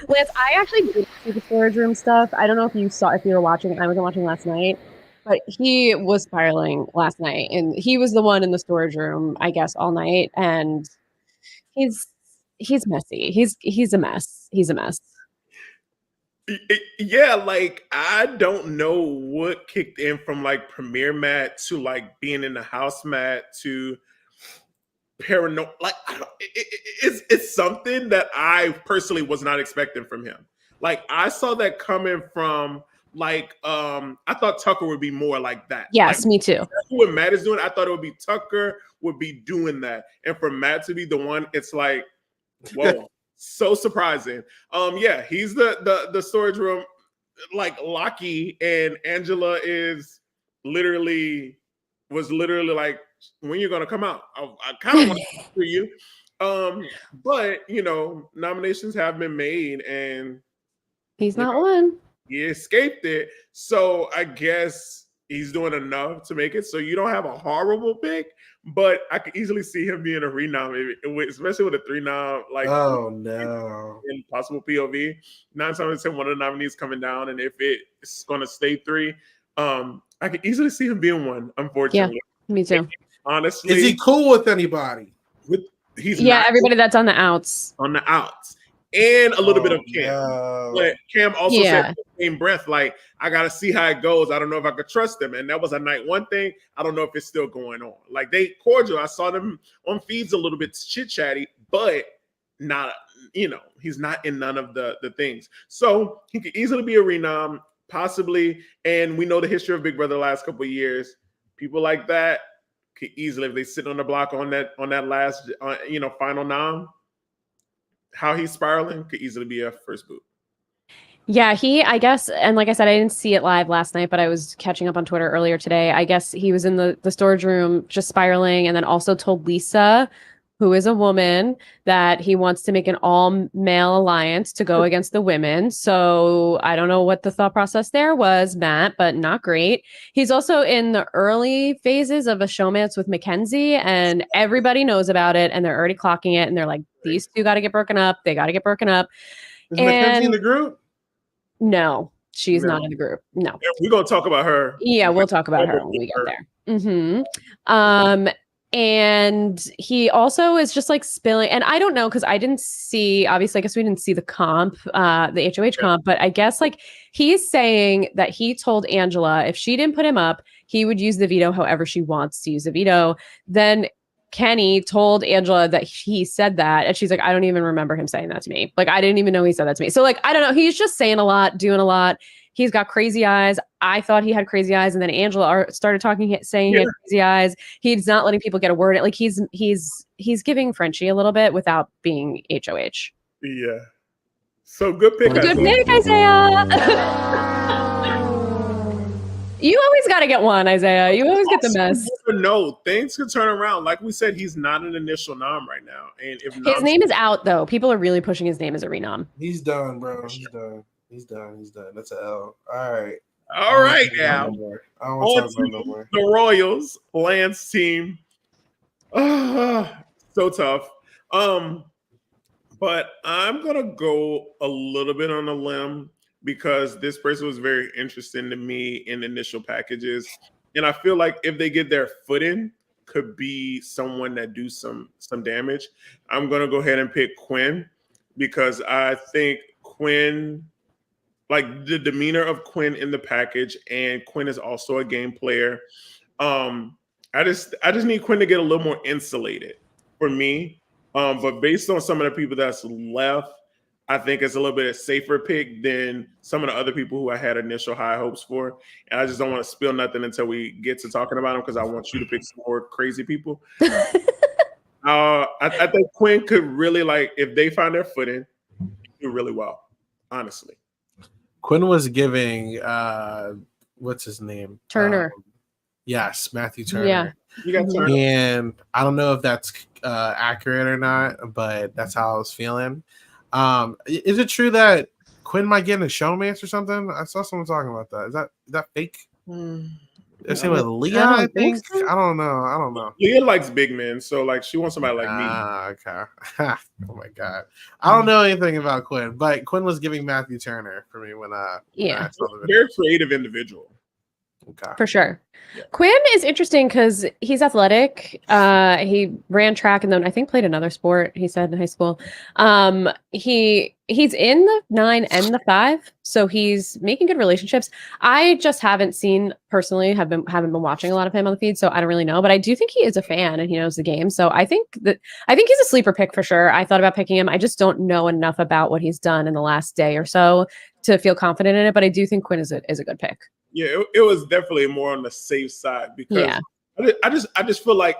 Lance, I actually did see the storage room stuff. I don't know if you were watching. I wasn't watching last night, but he was spiraling last night, and he was the one in the storage room, I guess, all night. And he's messy. He's a mess. He's a mess.
Yeah, like I don't know what kicked in from like premiere Matt to like being in the house Matt to paranoid. Like it's something that I personally was not expecting from him. Like I saw that coming from like I thought Tucker would be more like that.
Yes,
like,
me too.
What Matt is doing, I thought it would be Tucker would be doing that, and for Matt to be the one, it's like whoa. So surprising. Yeah, he's the storage room. Like Lockie and Angela was literally like, when you're gonna come out? I kind of want to talk to you. But nominations have been made and
he's not one.
He escaped it. So I guess he's doing enough to make it. So you don't have a horrible pick, but I could easily see him being a renom, especially with a 3-nom. Like,
oh no,
in possible POV. 9 times out of 10, one of the nominees coming down, and if it's going to stay 3, I could easily see him being one. Unfortunately,
yeah, me too.
Honestly,
is he cool with anybody?
He's
everybody that's on the outs.
On the outs. And a little bit of Cam.
No.
But Cam also said in the same breath, like, I got to see how it goes. I don't know if I could trust them. And that was a night one thing. I don't know if it's still going on. Like, they cordial. I saw them on feeds a little bit chit-chatty, but not, he's not in none of the things. So he could easily be a renom, possibly. And we know the history of Big Brother the last couple of years. People like that could easily, if they sit on the block on that last, final nom, how he's spiraling could easily be a first boot.
Yeah, I guess, and like I said, I didn't see it live last night, but I was catching up on Twitter earlier today. I guess he was in the storage room just spiraling, and then also told Lisa, who is a woman, that he wants to make an all-male alliance to go against the women. So I don't know what the thought process there was, Matt, but not great. He's also in the early phases of a showmance with Mackenzie, and everybody knows about it, and they're already clocking it, and they're like, these two got to get broken up. They got to get broken up.
Is Mackenzie in the group?
No, she's not in the group. No.
We're going to talk about her.
Yeah, we'll talk about her when we get there. Mm-hmm. And he also is just like spilling, and I don't know, because I didn't see, obviously, I guess we didn't see the comp, the HOH comp, but I guess like he's saying that he told Angela if she didn't put him up, he would use the veto however she wants to use the veto. Then Kenny told Angela that he said that, and she's like, I don't even remember him saying that to me. Like, I didn't even know he said that to me. So like, I don't know. He's just saying a lot, doing a lot. He's got crazy eyes. I thought he had crazy eyes, and then Angela started talking, saying he had crazy eyes. He's not letting people get a word in. Like he's giving Frenchie a little bit without being HOH.
Yeah. So good pick.
Good pick, Isaiah. You always got to get one, Isaiah. You always get the mess.
No, things could turn around. Like we said, he's not an initial nom right now, and if
his name is out, though, people are really pushing his name as a renom.
He's done, bro. He's done. That's an L. All right.
Now.
I don't want to talk about no more.
The Royals, Lance team. So tough. But I'm gonna go a little bit on a limb because this person was very interesting to me in initial packages, and I feel like if they get their foot in, could be someone that do some damage. I'm gonna go ahead and pick Quinn because I think Quinn. Like the demeanor of Quinn in the package, and Quinn is also a game player. I just need Quinn to get a little more insulated for me. But based on some of the people that's left, I think it's a little bit safer pick than some of the other people who I had initial high hopes for. And I just don't want to spill nothing until we get to talking about them because I want you to pick some more crazy people. I think Quinn could really, like, if they find their footing, do really well, honestly.
Quinn was giving what's his name?
Turner.
Yes, Matthew Turner.
Yeah.
You got Turner.
And I don't know if that's accurate or not, but that's how I was feeling. Is it true that Quinn might get in a showmance or something? I saw someone talking about that. Is that fake? The same with Leah,
I
I
don't think
think.
so.
I don't know.
Leah likes big men, so like she wants somebody like me.
Ah, okay. Oh my god. I don't know anything about Quinn, but Quinn was giving Matthew Turner for me when I saw the video.
Very creative individual.
Okay.
For sure.
Yeah.
Quinn is interesting because he's athletic. He ran track and then I think played another sport, he said in high school. He's in the 9 and the 5, so he's making good relationships. I just haven't seen personally, haven't been watching a lot of him on the feed, so I don't really know. But I do think he is a fan and he knows the game. So I think he's a sleeper pick for sure. I thought about picking him. I just don't know enough about what he's done in the last day or so to feel confident in it. But I do think Quinn is a good pick.
Yeah, it was definitely more on the safe side because I just feel like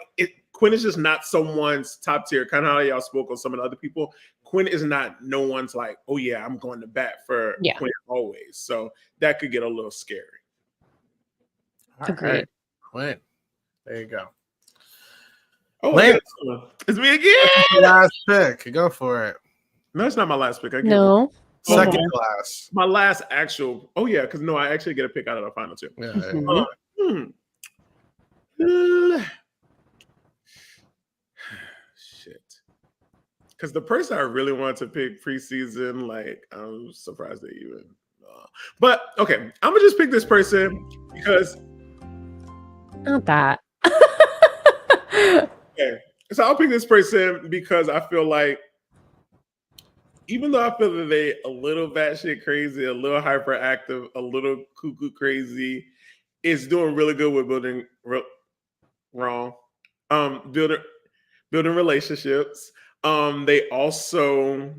Quinn is just not someone's top tier. Kind of how y'all spoke on some of the other people. Quinn is not no one's like, oh yeah, I'm going to bat for Quinn always. So that could get a little scary.
Agreed.
Right. Quinn. There you go.
Oh,
Lance.
It's me again.
Last pick. Go for it.
No, it's not my last pick.
No.
Second class.
My last actual. Oh yeah, because no, I actually get a pick out of the final two.
Yeah.
Shit. Because the person I really wanted to pick preseason, like I'm surprised they even. But okay, I'm gonna just pick this person because.
Not that.
Okay, so I'll pick this person because I feel like. Even though I feel that they a little batshit crazy, a little hyperactive, a little cuckoo crazy, it's doing really good with building building relationships. They also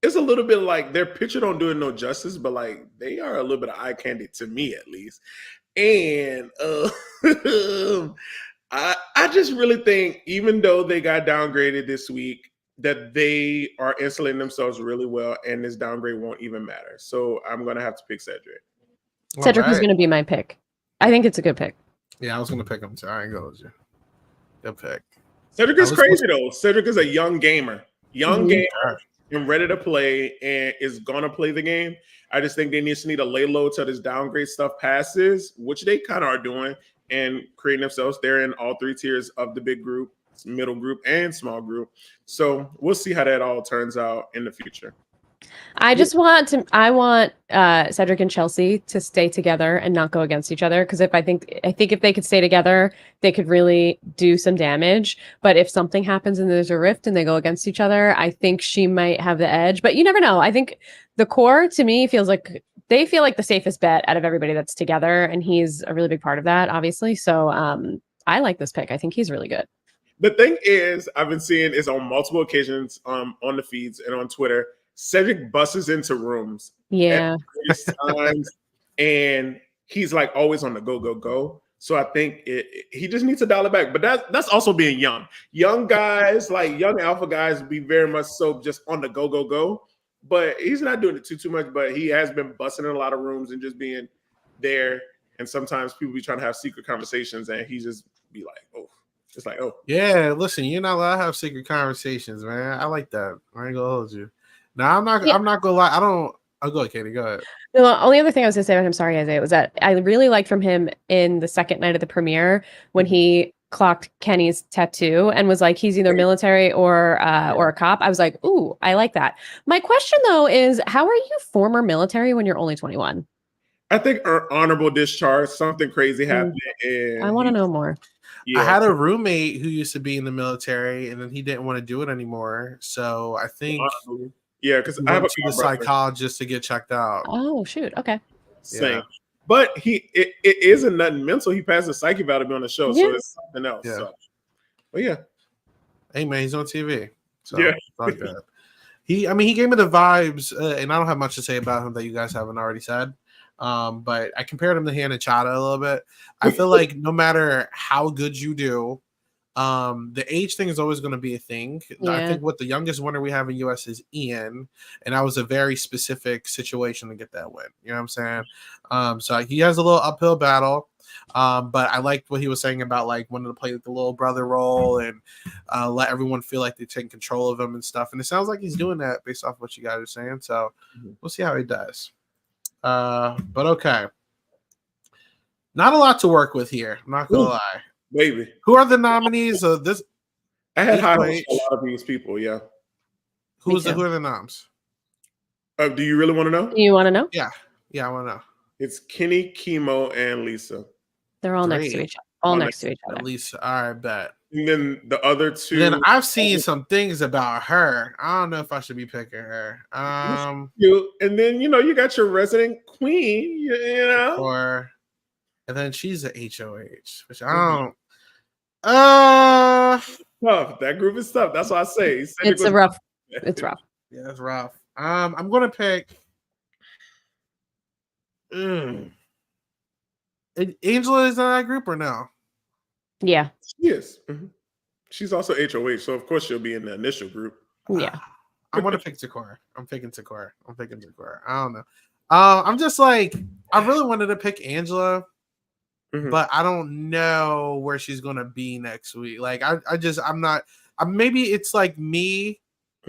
it's a little bit like their picture don't do it no justice, but like they are a little bit of eye candy to me at least. And I just really think even though they got downgraded this week, that they are insulating themselves really well, and this downgrade won't even matter. So I'm gonna have to pick Cedric.
Cedric was going to be my pick. I think it's a good pick.
Yeah, I was gonna pick him too. I ain't go with you. Good pick.
Cedric is crazy though. Cedric is a young gamer, gamer, and ready to play, and is gonna play the game. I just think they need to lay low till this downgrade stuff passes, which they kind of are doing, and creating themselves. They're in all 3 tiers of the big group, middle group, and small group. So we'll see how that all turns out in the future.
I want Cedric and Chelsea to stay together and not go against each other. Because I think if they could stay together, they could really do some damage. But if something happens and there's a rift and they go against each other, I think she might have the edge. But you never know. I think the core to me feels like they feel like the safest bet out of everybody that's together, and he's a really big part of that, obviously. So I like this pick. I think he's really good.
The thing is, I've been seeing is on multiple occasions on the feeds and on Twitter, Cedric busts into rooms at various times, and he's like always on the go. So I think he just needs to dial it back. But that's also being young. Young guys, like young alpha guys, be very much so just on the go. But he's not doing it too much. But he has been busting in a lot of rooms and just being there. And sometimes people be trying to have secret conversations, and he just be like, oh. It's like, oh.
Yeah, listen, you're not allowed to have secret conversations, man. I like that. I ain't gonna hold you. Now, I'm not gonna lie. I'll go ahead, Katie. Go ahead.
The only other thing I was gonna say about him, sorry, Isaiah, was that I really liked from him in the second night of the premiere when he clocked Kenny's tattoo and was like, he's either military or a cop. I was like, ooh, I like that. My question though is, how are you former military when you're only 21?
I think honorable discharge, something crazy happened. And
I want to know more.
Yeah. I had a roommate who used to be in the military, and then he didn't want to do it anymore. So I think,
because I have
a psychologist to get checked out.
Oh shoot! Okay.
Same, yeah. But it isn't nothing mental. He passed the psych eval to be on the show, so it's something else.
Yeah.
So. But yeah,
hey man, he's on TV. So
yeah,
fuck that. He gave me the vibes, and I don't have much to say about him that you guys haven't already said. But I compared him to Hannah Chata a little bit. I feel like no matter how good you do, the age thing is always going to be a thing. Yeah. I think what the youngest winner we have in US is Ian, and that was a very specific situation to get that win. You know what I'm saying? So he has a little uphill battle. But I liked what he was saying about like wanting to play the little brother role and let everyone feel like they're taking control of him and stuff. And it sounds like he's doing that based off what you guys are saying. So we'll see how he does. But okay. Not a lot to work with here. I'm not gonna lie.
Baby,
Who are the nominees of this?
I had high hopes
HOH.
for a lot of these people. Yeah.
Who are the noms?
Do you really want to know?
You want to know?
Yeah, I want to know.
It's Kenny, Chemo, and Lisa.
They're all next to each other. All next to each other.
At least, all right, bet.
And then the other two.
Then I've seen some things about her. I don't know if I should be picking her.
And then you got your resident queen. You know.
And then she's a HOH, which I don't.
Tough. That group is tough. That's what I say.
It's rough. It's rough.
Yeah, it's rough. I'm gonna pick. Angela is in that group or no?
Yeah,
she is. Mm-hmm. She's also HOH, so of course she'll be in the initial group.
Yeah,
I'm gonna pick Takora. I'm picking Takora. I don't know. I'm just like I really wanted to pick Angela. Mm-hmm. But I don't know where she's gonna be next week. Like I'm not. Maybe it's like me,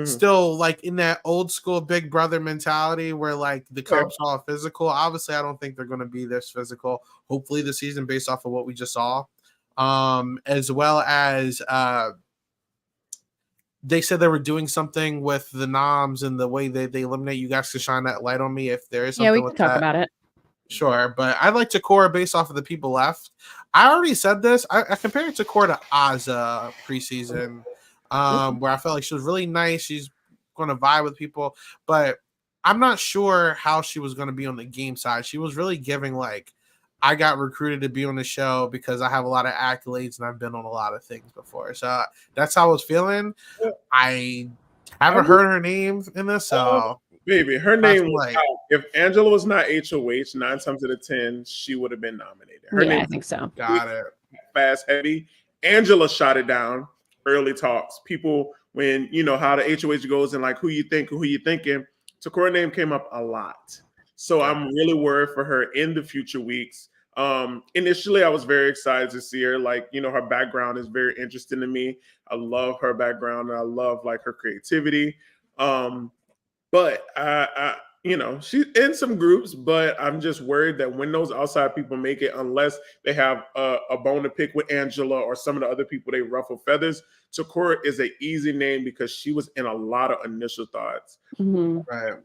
still like in that old school Big Brother mentality where like the comps are all physical. Obviously, I don't think they're gonna be this physical. Hopefully, the season based off of what we just saw, as well as they said they were doing something with the noms and the way they eliminate. You guys to shine that light on me if there is something.
Yeah, we can talk about it.
Sure, but I like Takora based off of the people left. I already said this. I compared Takora to Azza preseason, where I felt like she was really nice. She's going to vibe with people, but I'm not sure how she was going to be on the game side. She was really giving like, I got recruited to be on the show because I have a lot of accolades and I've been on a lot of things before. So that's how I was feeling. I haven't heard her name in this, so.
Baby, her name was out. If Angela was not HOH, 9 times out of 10, she would have been nominated. Her name
I think so.
Got it.
Fast, heavy. Angela shot it down. Early talks. People, when you know how the HOH goes and like who you thinking, Takora name came up a lot. So I'm really worried for her in the future weeks. Initially, I was very excited to see her. Like, her background is very interesting to me. I love her background and I love like her creativity. But she's in some groups, but I'm just worried that when those outside people make it, unless they have a bone to pick with Angela or some of the other people they ruffle feathers, Takora is an easy name because she was in a lot of initial thoughts.
Mm-hmm.
Right.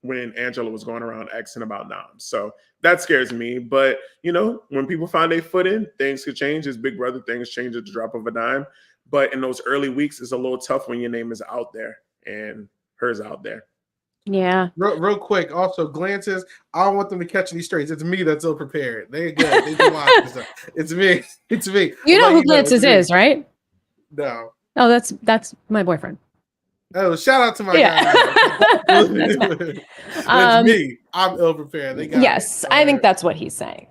When Angela was going around asking about noms. So that scares me. But, when people find their footing, things could change. As Big Brother, things change at the drop of a dime. But in those early weeks, it's a little tough when your name is out there and hers out there.
Yeah.
Real quick. Also, glances. I don't want them to catch any strays. It's me that's ill prepared. They're good. They can watch this stuff. It's me. It's me.
You know who Glances is, right?
No.
Oh, that's my boyfriend.
Oh, shout out to my guy. It's me. I'm ill prepared. They got
yes, I think that's what he's saying.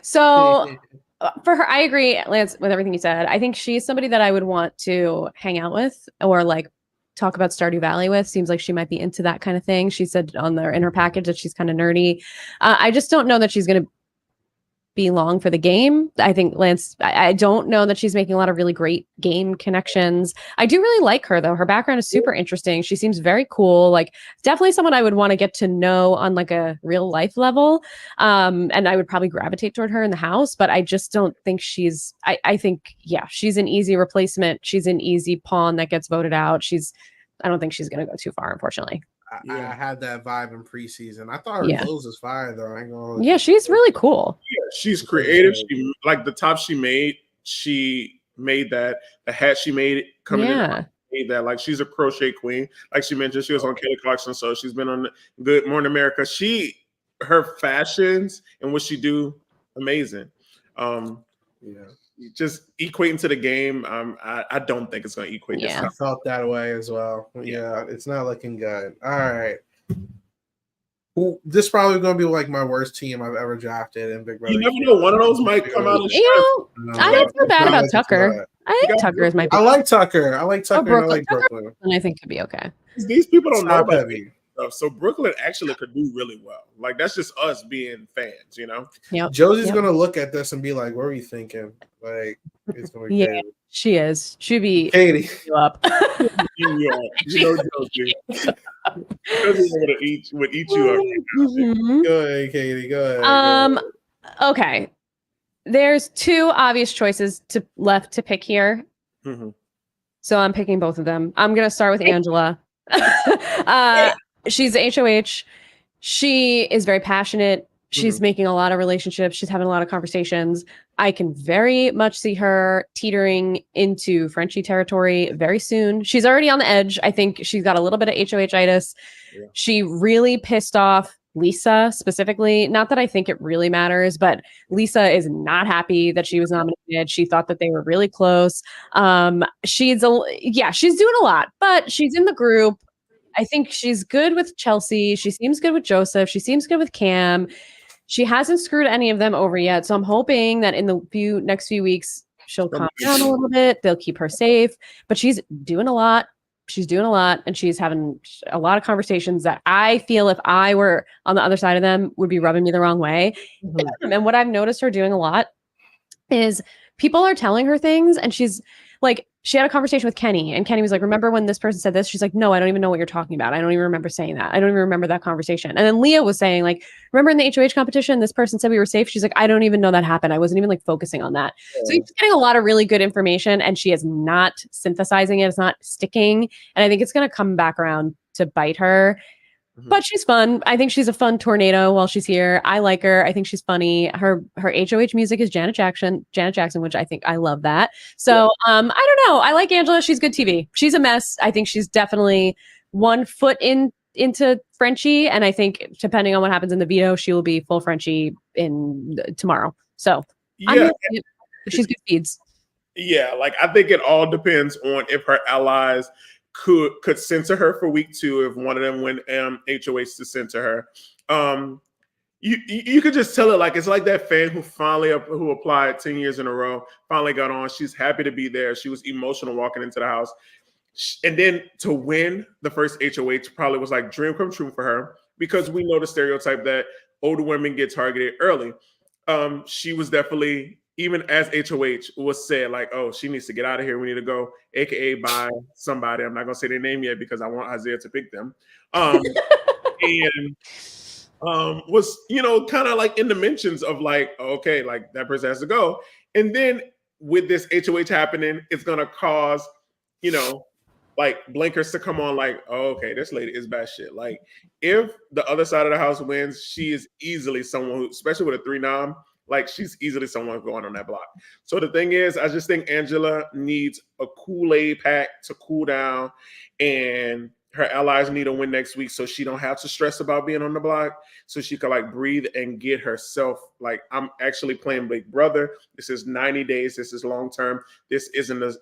So for her, I agree, Lance, with everything you said. I think she's somebody that I would want to hang out with or like talk about Stardew Valley with. Seems like she might be into that kind of thing. She said in her package that she's kind of nerdy. I just don't know that she's going to be long for the game. I think Lance, I don't know that she's making a lot of really great game connections. I do really like her though. Her background is super interesting. She seems very cool. Like definitely someone I would want to get to know on like a real life level. And I would probably gravitate toward her in the house, but I just don't think I think, she's an easy replacement. She's an easy pawn that gets voted out. I don't think she's going to go too far, unfortunately.
I had that vibe in preseason. I thought her clothes was fire though. I ain't gonna.
Yeah, she's really cool.
Yeah, she's creative. She like the top she made that. The hat she made coming in made that. Like she's a crochet queen. Like she mentioned, she was on Kelly Clarkson, so she's been on Good Morning America. Her fashions and what she do, amazing. Just equating to the game, I don't think it's going to equate.
Yeah, I felt that way as well. Yeah, it's not looking good. All right. Well, this is probably going to be like my worst team I've ever drafted in Big Brother.
You never know. One of those might come out.
I don't feel bad about Tucker. I think Tucker is my pick.
I like Tucker. And I like Brooklyn.
And I think could be okay.
These people don't know about me. So Brooklyn actually could do really well. Like that's just us being fans,
Yep. Josie's gonna look at this and be like, "What were you thinking?" Like, It's gonna be
Yeah,
crazy.
she is. She'd be
Katie.
you up.
Josie. Josie would eat you up right now.
Mhm.
Go ahead, Katie. Go ahead.
Okay. There's two obvious choices left to pick here.
Mhm.
So I'm picking both of them. I'm gonna start with Angela. She's HOH. She is very passionate. She's making a lot of relationships. She's having a lot of conversations. I can very much see her teetering into Frenchie territory very soon. She's already on the edge. I think she's got a little bit of HOH-itis.
Yeah.
She really pissed off Lisa specifically. Not that I think it really matters, but Lisa is not happy that she was nominated. She thought that they were really close. She's doing a lot, but she's in the group. I think she's good with Chelsea. She seems good with Joseph. She seems good with Cam. She hasn't screwed any of them over yet. So I'm hoping that in the next few weeks, she'll calm down a little bit. They'll keep her safe. But she's doing a lot. She's doing a lot. And she's having a lot of conversations that I feel if I were on the other side of them would be rubbing me the wrong way. And what I've noticed her doing a lot is people are telling her things and she's like, she had a conversation with Kenny and Kenny was like, remember when this person said this? She's like, no, I don't even know what you're talking about. I don't even remember saying that. I don't even remember that conversation. And then Leah was saying like, remember in the HOH competition, this person said we were safe. She's like, I don't even know that happened. I wasn't even like focusing on that. So she's getting a lot of really good information and she is not synthesizing it. It's not sticking. And I think it's going to come back around to bite her. But she's fun. I think she's a fun tornado while she's here. I like her. I think she's funny. Her HOH music is Janet Jackson, which I think I love that. So I don't know. I like Angela. She's good TV. She's a mess. I think she's definitely one foot into Frenchie. And I think depending on what happens in the veto, she will be full Frenchie in tomorrow. So she's good feeds.
Yeah, like I think it all depends on if her allies could censor her for week 2 if one of them went HOH to censor her. You could just tell it like it's like that fan who applied 10 years in a row finally got on. She's happy to be there. She was emotional walking into the house, and then to win the first HOH probably was like dream come true for her because we know the stereotype that older women get targeted early. She was definitely, even as HOH was said, like, oh, she needs to get out of here. We need to go, AKA by somebody. I'm not going to say their name yet because I want Isaiah to pick them. And was, kind of like in the mentions of like, okay, like that person has to go. And then with this HOH happening, it's going to cause, like blinkers to come on like, oh, okay, this lady is bad shit. Like if the other side of the house wins, she is easily someone who, especially with a 3-nom, like she's easily someone going on that block. So the thing is, I just think Angela needs a Kool-Aid pack to cool down, and her allies need a win next week so she don't have to stress about being on the block, so she can like breathe and get herself like, I'm actually playing Big Brother. This is 90 days. This is long term. This isn't a,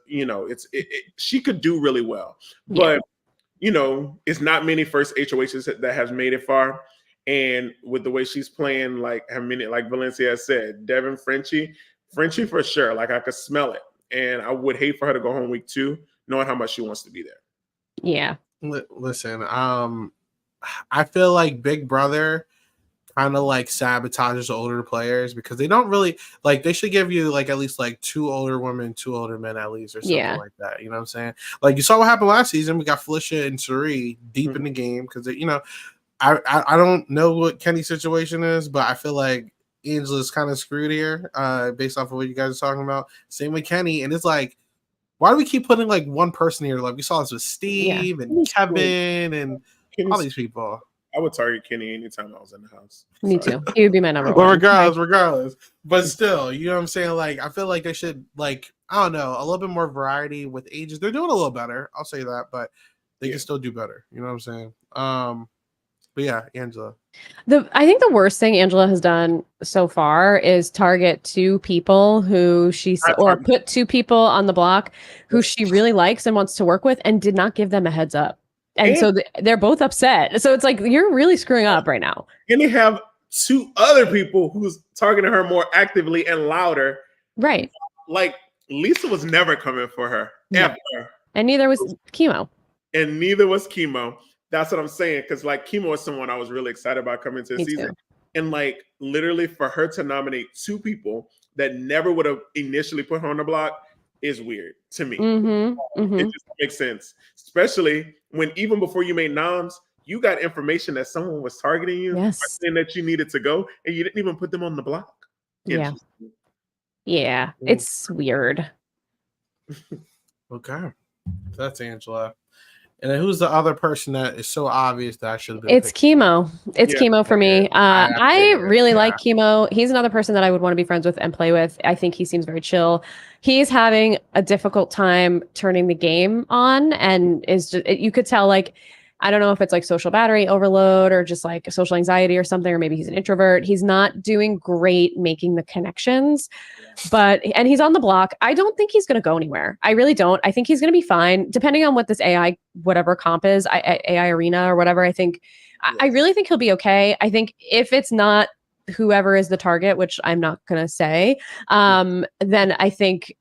she could do really well, but it's not many first HOHs that has made it far. And with the way she's playing, like like Valencia said, Devin Frenchie for sure. Like I could smell it, and I would hate for her to go home week 2, knowing how much she wants to be there.
Yeah.
Listen, I feel like Big Brother kind of like sabotages older players because they don't really like. They should give you like at least like 2 older women, 2 older men at least, or something like that. You know what I'm saying? Like you saw what happened last season. We got Felicia and Suri deep in the game because I don't know what Kenny's situation is, but I feel like Angela's kind of screwed here, based off of what you guys are talking about. Same with Kenny, and it's like, why do we keep putting like one person here? Like we saw this with Steve and Kevin and all these people.
I would target Kenny anytime I was in the house.
Me too. He would be my number one.
Regardless. But still, you know what I'm saying? Like I feel like they should, like, I don't know, a little bit more variety with ages. They're doing a little better, I'll say that, but they can still do better. You know what I'm saying? But yeah, Angela.
I think the worst thing Angela has done so far is target 2 people who put 2 people on the block who she really likes and wants to work with and did not give them a heads up. And so they're both upset. So it's like, you're really screwing up right now.
And they have 2 other people who's targeting her more actively and louder.
Right.
Like Lisa was never coming for her, ever.
And neither was Chemo.
That's what I'm saying. Because like Chemo is someone I was really excited about coming to the season. And like literally for her to nominate 2 people that never would have initially put her on the block is weird to me. It just makes sense, especially when even before you made noms, you got information that someone was targeting you,
Yes.
saying that you needed to go, and you didn't even put them on the block.
Yeah. Yeah. It's weird.
Okay. That's Angela. And then who's the other person that is so obvious that I should have been
It's
picking?
Chemo. It's Chemo for me. I really like Chemo. He's another person that I would want to be friends with and play with. I think he seems very chill. He's having a difficult time turning the game on, and is just, you could tell, like, I don't know if it's like social battery overload or just like social anxiety or something, or maybe he's an introvert. He's not doing great making the connections, and he's on the block. I don't think he's going to go anywhere. I really don't. I think he's going to be fine, depending on what this AI, whatever comp is, AI arena or whatever. I think, I really think he'll be okay. I think if it's not whoever is the target, which I'm not going to say, then I think,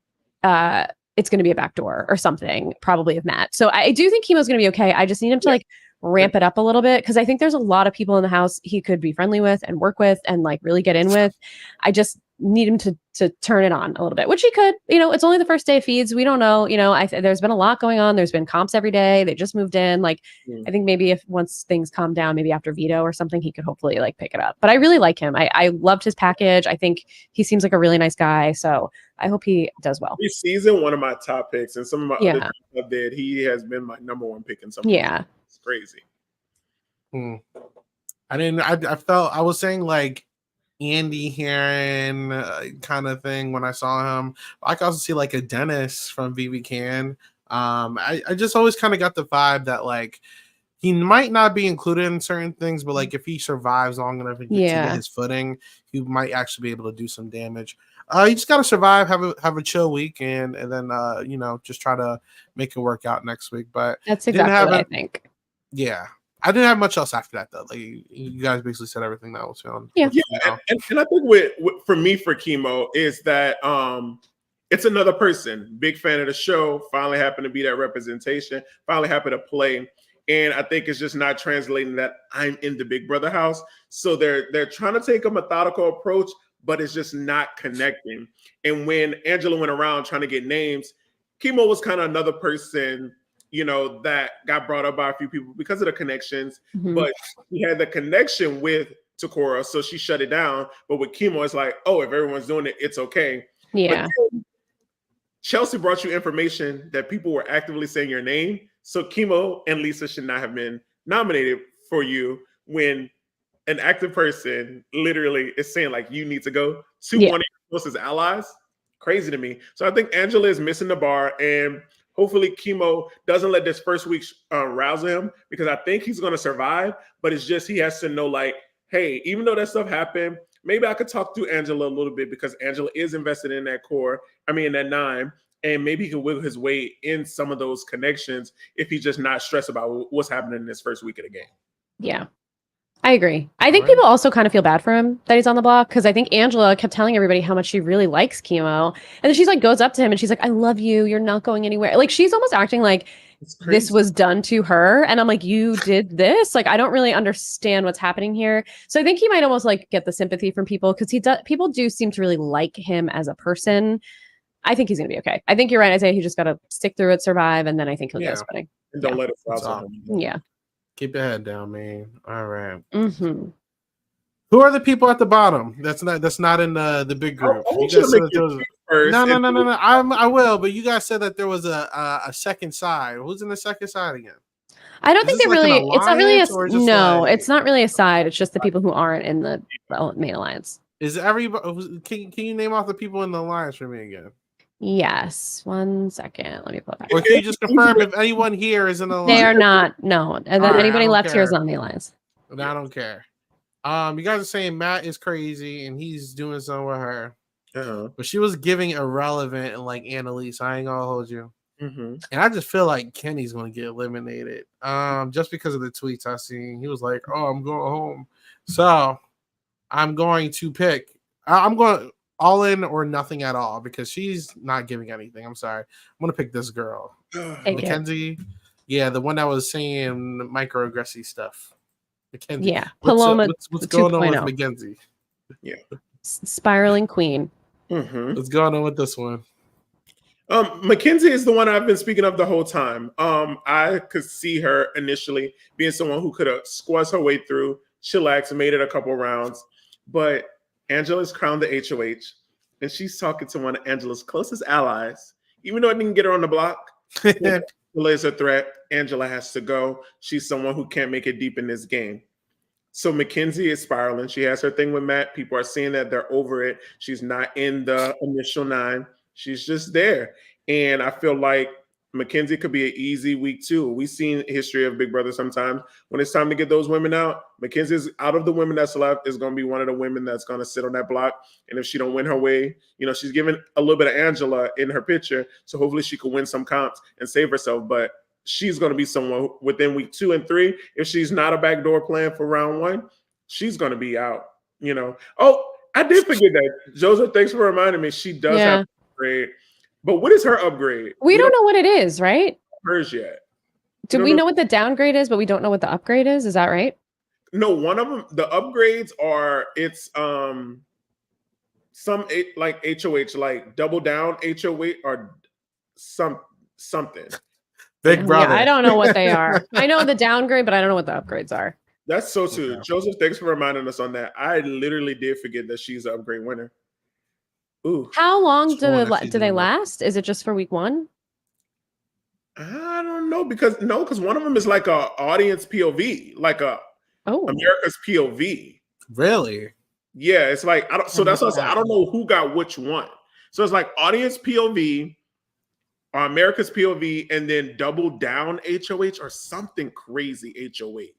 it's going to be a backdoor or something, probably of Matt. So I do think Chemo's going to be okay. I just need him to like ramp it up a little bit, because I think there's a lot of people in the house he could be friendly with and work with and like really get in with. I just need him to turn it on a little bit, which he could. It's only the first day of feeds. We don't know. There's been a lot going on. There's been comps every day. They just moved in. Like, I think maybe if once things calm down, maybe after veto or something, he could hopefully like pick it up. But I really like him. I loved his package. I think he seems like a really nice guy. So I hope he does well.
This season, one of my top picks, and some of my other picks I did, he has been my number one pick in some.
Yeah,
it's crazy.
I was saying like Andy Heron kind of thing when I saw him. I could also see like a Dennis from VV Can. I just always kind of got the vibe that like he might not be included in certain things, but like if he survives long enough to get his footing, he might actually be able to do some damage. You just gotta survive, have a chill week, and then just try to make it work out next week. But
that's exactly what I think.
Yeah. I didn't have much else after that though. Like you guys basically said everything that was feeling.
And I think for me for Chemo is that it's another person. Big fan of the show. Finally happened to be that representation. Finally happened to play. And I think it's just not translating that I'm in the Big Brother house. So they're trying to take a methodical approach, but it's just not connecting. And when Angela went around trying to get names, Chemo was kind of another person, that got brought up by a few people because of the connections. But he had the connection with Takora, so she shut it down. But with Chemo, it's like, oh, if everyone's doing it, it's okay.
Yeah.
But Chelsea brought you information that people were actively saying your name. So Chemo and Lisa should not have been nominated for you when an active person literally is saying like you need to go to one of your closest allies. Crazy to me. So I think Angela is missing the bar, and hopefully Chemo doesn't let this first week rouse him, because I think he's going to survive. But it's just he has to know like, hey, even though that stuff happened, maybe I could talk to Angela a little bit, because Angela is invested in that core. In that 9. And maybe he can wiggle his way in some of those connections if he's just not stressed about what's happening in this first week of the game.
Yeah, I agree. I think people also kind of feel bad for him that he's on the block, because I think Angela kept telling everybody how much she really likes Chemo. And then she's like, goes up to him and she's like, I love you. You're not going anywhere. Like, she's almost acting like this was done to her. And I'm like, you did this? Like, I don't really understand what's happening here. So I think he might almost like get the sympathy from people, because people do seem to really like him as a person. I think he's going to be okay. I think you're right, Isaiah. He just got to stick through it, survive, and then I think he'll get his footing.
And don't let it fall.
Yeah.
Keep your head down, man. All right.
Mm-hmm.
Who are the people at the bottom? That's not in the big group. You guys said that there was no. I will, but you guys said that there was a second side. Who's in the second side again?
I don't think they really. It's not really it's not really a side. It's just the people who aren't in the main alliance.
Is everybody? Can you name off the people in the alliance for me again?
Yes. 1 second. Let me pull it back.
Or can you just confirm if anyone here is in the alliance?
They are not. No. And then anybody left here is on the alliance.
I don't care. You guys are saying Matt is crazy and he's doing something with her. But she was giving irrelevant and like Annalise. I ain't gonna hold you. And I just feel like Kenny's gonna get eliminated. Just because of the tweets I seen. He was like, oh, I'm going home. So I'm going to pick. I'm going all in or nothing at all, because she's not giving anything. I'm sorry. I'm going to pick this girl. Mackenzie. Yeah, the one that was saying microaggressive stuff. Mackenzie.
Yeah. Paloma.
What's going on with Mackenzie?
Yeah. Spiraling queen.
What's going on with this one?
Mackenzie is the one I've been speaking of the whole time. I could see her initially being someone who could have squeezed her way through, chillax, made it a couple rounds. But Angela's crowned the HOH, and she's talking to one of Angela's closest allies. Even though it didn't get her on the block, Angela is a threat. Angela has to go. She's someone who can't make it deep in this game. So Mackenzie is spiraling. She has her thing with Matt. People are seeing that they're over it. She's not in the initial 9. She's just there. And I feel like Mackenzie could be an easy week 2. We've seen history of Big Brother sometimes. When it's time to get those women out, Mackenzie's out of the women that's left is going to be one of the women that's going to sit on that block. And if she don't win her way, she's given a little bit of Angela in her picture. So hopefully she could win some comps and save herself. But she's going to be someone within week 2 and 3. If she's not a backdoor plan for round 1, she's going to be out, Oh, I did forget that. Joseph, thanks for reminding me. She does have an upgrade. But what is her upgrade?
We don't know what it is, right?
Hers yet.
Do we know what the downgrade is, but we don't know what the upgrade is? Is that right?
No, one of them, the upgrades are, it's like HOH, like double down HOH or something.
Big Brother.
Yeah, I don't know what they are. I know the downgrade, but I don't know what the upgrades are.
That's so too. Okay. Joseph, thanks for reminding us on that. I literally did forget that she's an upgrade winner. Ooh.
How long do they last? Is it just for week 1?
I don't know because one of them is like a audience POV, like America's POV.
Really?
Yeah, it's like that's what I said. I don't know who got which one. So it's like audience POV, America's POV, and then double down HOH or something crazy HOH.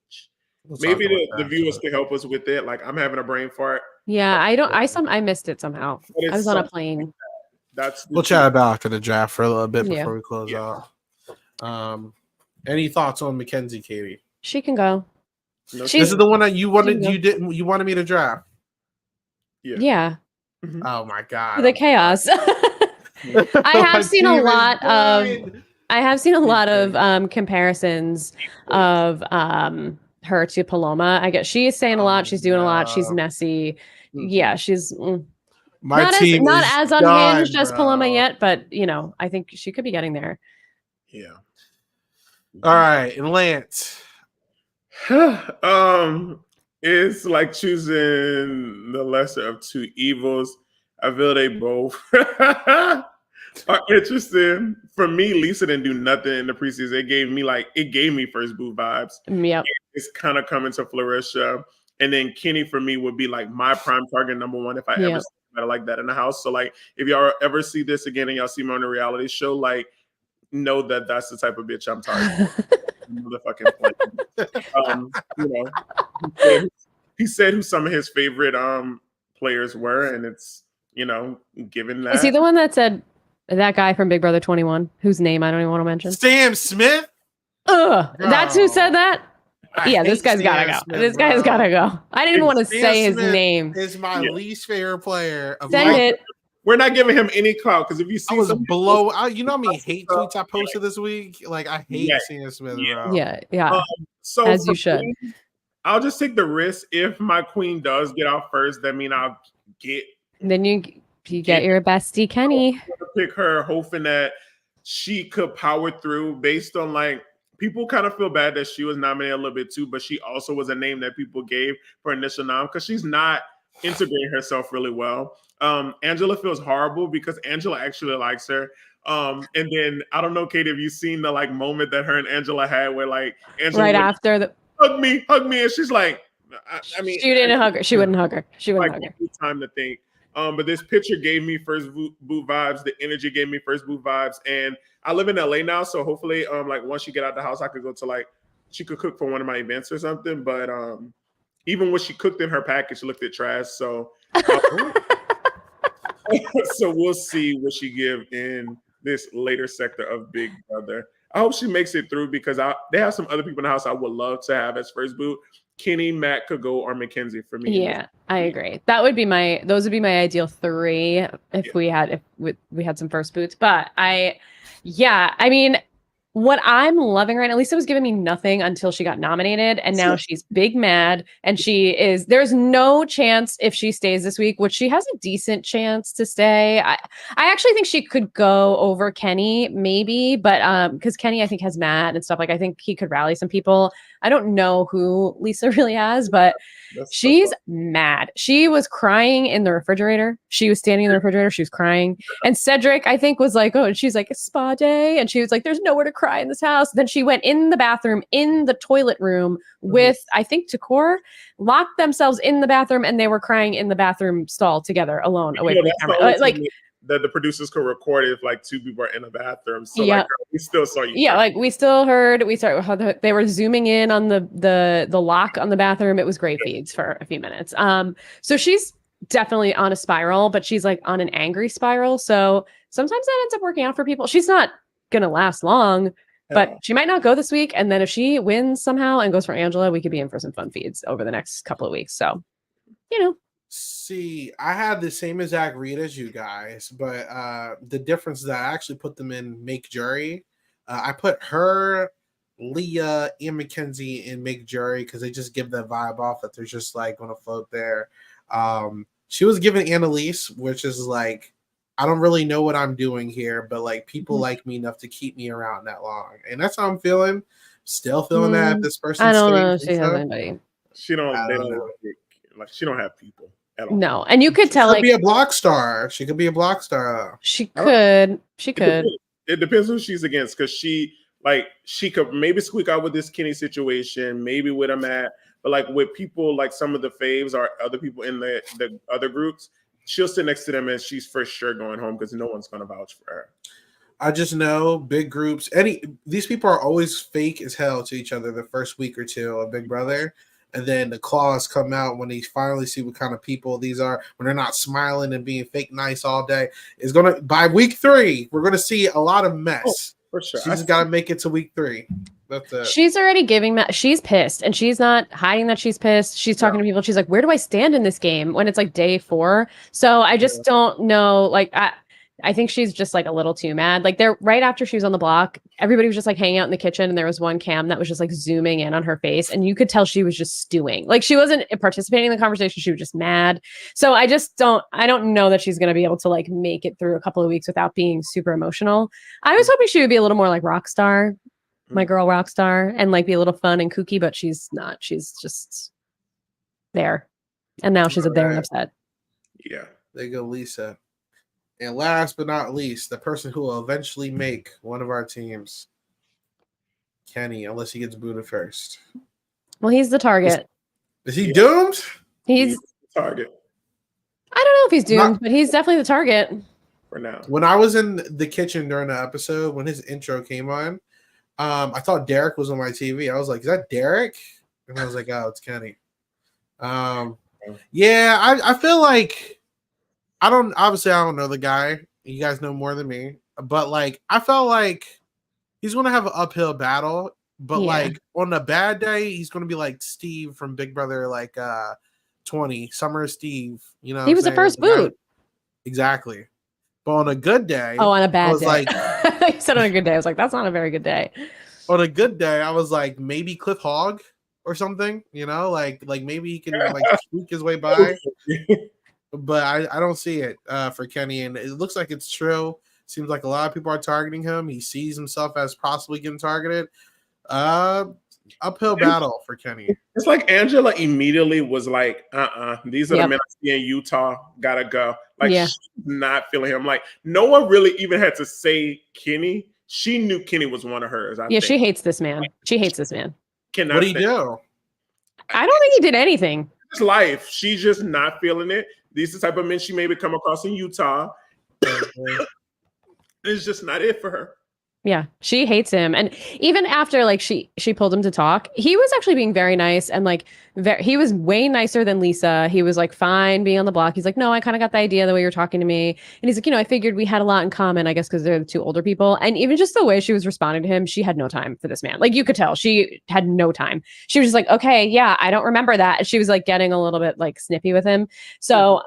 Maybe the viewers can help us with it. Like I'm having a brain fart.
Yeah, I missed it somehow. I was on a plane.
We'll
chat about after the draft for a little bit before we close out. Any thoughts on Mackenzie, Katie?
She can go.
This is the one that you wanted. You wanted me to draft.
Yeah.
Mm-hmm.
Oh my god.
The chaos. I have seen a lot of comparisons of her to Paloma. I guess she is saying a lot. She's doing a lot. She's messy. Yeah, she's not as unhinged as Paloma yet, but I think she could be getting there.
Yeah.
All right, and Lance.
It's like choosing the lesser of two evils. I feel they both are interesting. For me, Lisa didn't do nothing in the preseason. It gave me first boot vibes.
Yep.
It's kind of coming to flourish. And then Kenny for me would be like my prime target number 1 if I ever see somebody like that in the house. So like if y'all ever see this again and y'all see me on a reality show, like know that that's the type of bitch I'm targeting. He said who some of his favorite players were, and it's given that.
Is he the one that said that guy from Big Brother 21, whose name I don't even want to mention?
Sam Smith?
Ugh, that's who said that? This guy's gotta go. This guy's gotta go. I didn't even want to say his name.
Is my least favorite player.
Send it.
We're not giving him any clout because if you see,
I was below. You know how many hate tweets I posted this week? Like I hate Sam Smith. Bro.
Yeah.
So
as you should.
I'll just take the risk. If my queen does get out first, that means I'll get.
Then you get your bestie Kenny.
Pick her, hoping that she could power through based on like. People kind of feel bad that she was nominated a little bit too, but she also was a name that people gave for initial nom because she's not integrating herself really well. Angela feels horrible because Angela actually likes her. And then I don't know, Kate, have you seen the like moment that her and Angela had where like Angela
right after the
hug me, and she's like, I mean,
she didn't hug her. She wouldn't hug her. She wouldn't hug her.
Time to think. But this picture gave me first boot vibes. The energy gave me first boot vibes, and I live in LA now, so hopefully, like once you get out the house, I could go to like she could cook for one of my events or something. But even when she cooked in her package, looked at trash. So, so we'll see what she give in this later sector of Big Brother. I hope she makes it through because they have some other people in the house I would love to have as first boot. Kenny, Matt could go, or Mackenzie for me.
Yeah, I agree. Those would be my ideal 3 if we had some first boots. But I mean, what I'm loving right now, Lisa was giving me nothing until she got nominated, and now she's big mad, and there's no chance if she stays this week, which she has a decent chance to stay. I actually think she could go over Kenny, maybe, but because Kenny, I think, has Matt and stuff. Like, I think he could rally some people. I don't know who Lisa really has, but she's mad. She was crying in the refrigerator. She was standing in the refrigerator. She was crying. And Cedric, I think, was like, oh, and she's like, a spa day. And she was like, there's nowhere to cry in this house. Then she went in the bathroom, in the toilet room with, I think, Takor, locked themselves in the bathroom, and they were crying in the bathroom stall together, alone, away from the camera. Like,
that the producers could record it if like two people are in a bathroom. So like, we still saw you.
Yeah, like we still heard. We saw how they were zooming in on the lock on the bathroom. It was great feeds for a few minutes. So she's definitely on a spiral, but she's like on an angry spiral. So sometimes that ends up working out for people. She's not gonna last long, but she might not go this week. And then if she wins somehow and goes for Angela, we could be in for some fun feeds over the next couple of weeks. So, you know.
See, I had the same exact read as you guys, but the difference is that I actually put them in Make Jury. I put her, Leah, and Mackenzie in Make Jury because they just give that vibe off that they're just like going to float there. She was given Annalise, which is like, I don't really know what I'm doing here, but like people like me enough to keep me around that long, and that's how I'm feeling. Still feeling that this person.
I don't know if she has anybody.
She don't know. Like, she don't have people at all.
No, and you could tell,
like, be a block star. She could be a block star.
She could.
It depends who she's against, because she could maybe squeak out with this Kenny situation, maybe with a Matt, but like with people like some of the faves or other people in the other groups, she'll sit next to them and she's for sure going home because no one's gonna vouch for her.
I just know big groups. These people are always fake as hell to each other the first week or two of Big Brother. And then the claws come out when they finally see what kind of people these are, when they're not smiling and being fake nice all day. It's gonna, by week 3, we're gonna see a lot of mess.
For sure.
She's got to make it to week 3. That's it.
She's already giving she's pissed, and she's not hiding that she's pissed. She's talking to people. She's like, where do I stand in this game when it's like day 4? So I just don't know. Like, I think she's just like a little too mad. Like, they're right after she was on the block, everybody was just like hanging out in the kitchen, and there was one cam that was just like zooming in on her face, and you could tell she was just stewing. Like, she wasn't participating in the conversation. She was just mad. So I don't know that she's going to be able to like make it through a couple of weeks without being super emotional. I was hoping she would be a little more like Rockstar, my girl Rockstar, and like be a little fun and kooky, but she's not. She's just there. And now she's there and upset.
Yeah.
There you go, Lisa. And last but not least, the person who will eventually make one of our teams, Kenny, unless he gets booted first.
Well, he's the target.
Is he doomed?
He's the target.
I don't know if he's doomed, but he's definitely the target.
For now.
When I was in the kitchen during the episode, when his intro came on, I thought Derek was on my TV. I was like, is that Derek? And I was like, oh, it's Kenny. Yeah, I feel like, I don't know the guy. You guys know more than me. But like, I felt like he's going to have an uphill battle. But like on a bad day, he's going to be like Steve from Big Brother, like 20, Summer Steve. You know,
he was the first boot.
Exactly. But on a good day.
Oh, on a bad day.
Like,
you said on a good day. I was like, that's not a very good day.
On a good day, I was like, maybe Cliff Hogg or something. You know, like maybe he can like squeak his way by. But I don't see it for Kenny, and it looks like it's true. Seems like a lot of people are targeting him. He sees himself as possibly getting targeted. Uphill battle for Kenny.
It's like Angela immediately was like, these are the men I see in Utah, gotta go. Like, she's not feeling him. Like, no one really even had to say Kenny. She knew Kenny was one of hers. I think.
She hates this man. She hates this man.
What did he do?
I don't think he did anything.
His life. She's just not feeling it. These are the type of men she maybe come across in Utah. It's just not it for her.
Yeah, she hates him. And even after like she pulled him to talk, he was actually being very nice, and like he was way nicer than Lisa. He was like fine being on the block. He's like, no, I kind of got the idea the way you're talking to me. And he's like, I figured we had a lot in common, I guess, because they're the two older people. And even just the way she was responding to him, she had no time for this man. Like, you could tell she had no time. She was just like, okay, yeah, I don't remember that. And she was like getting a little bit like snippy with him. So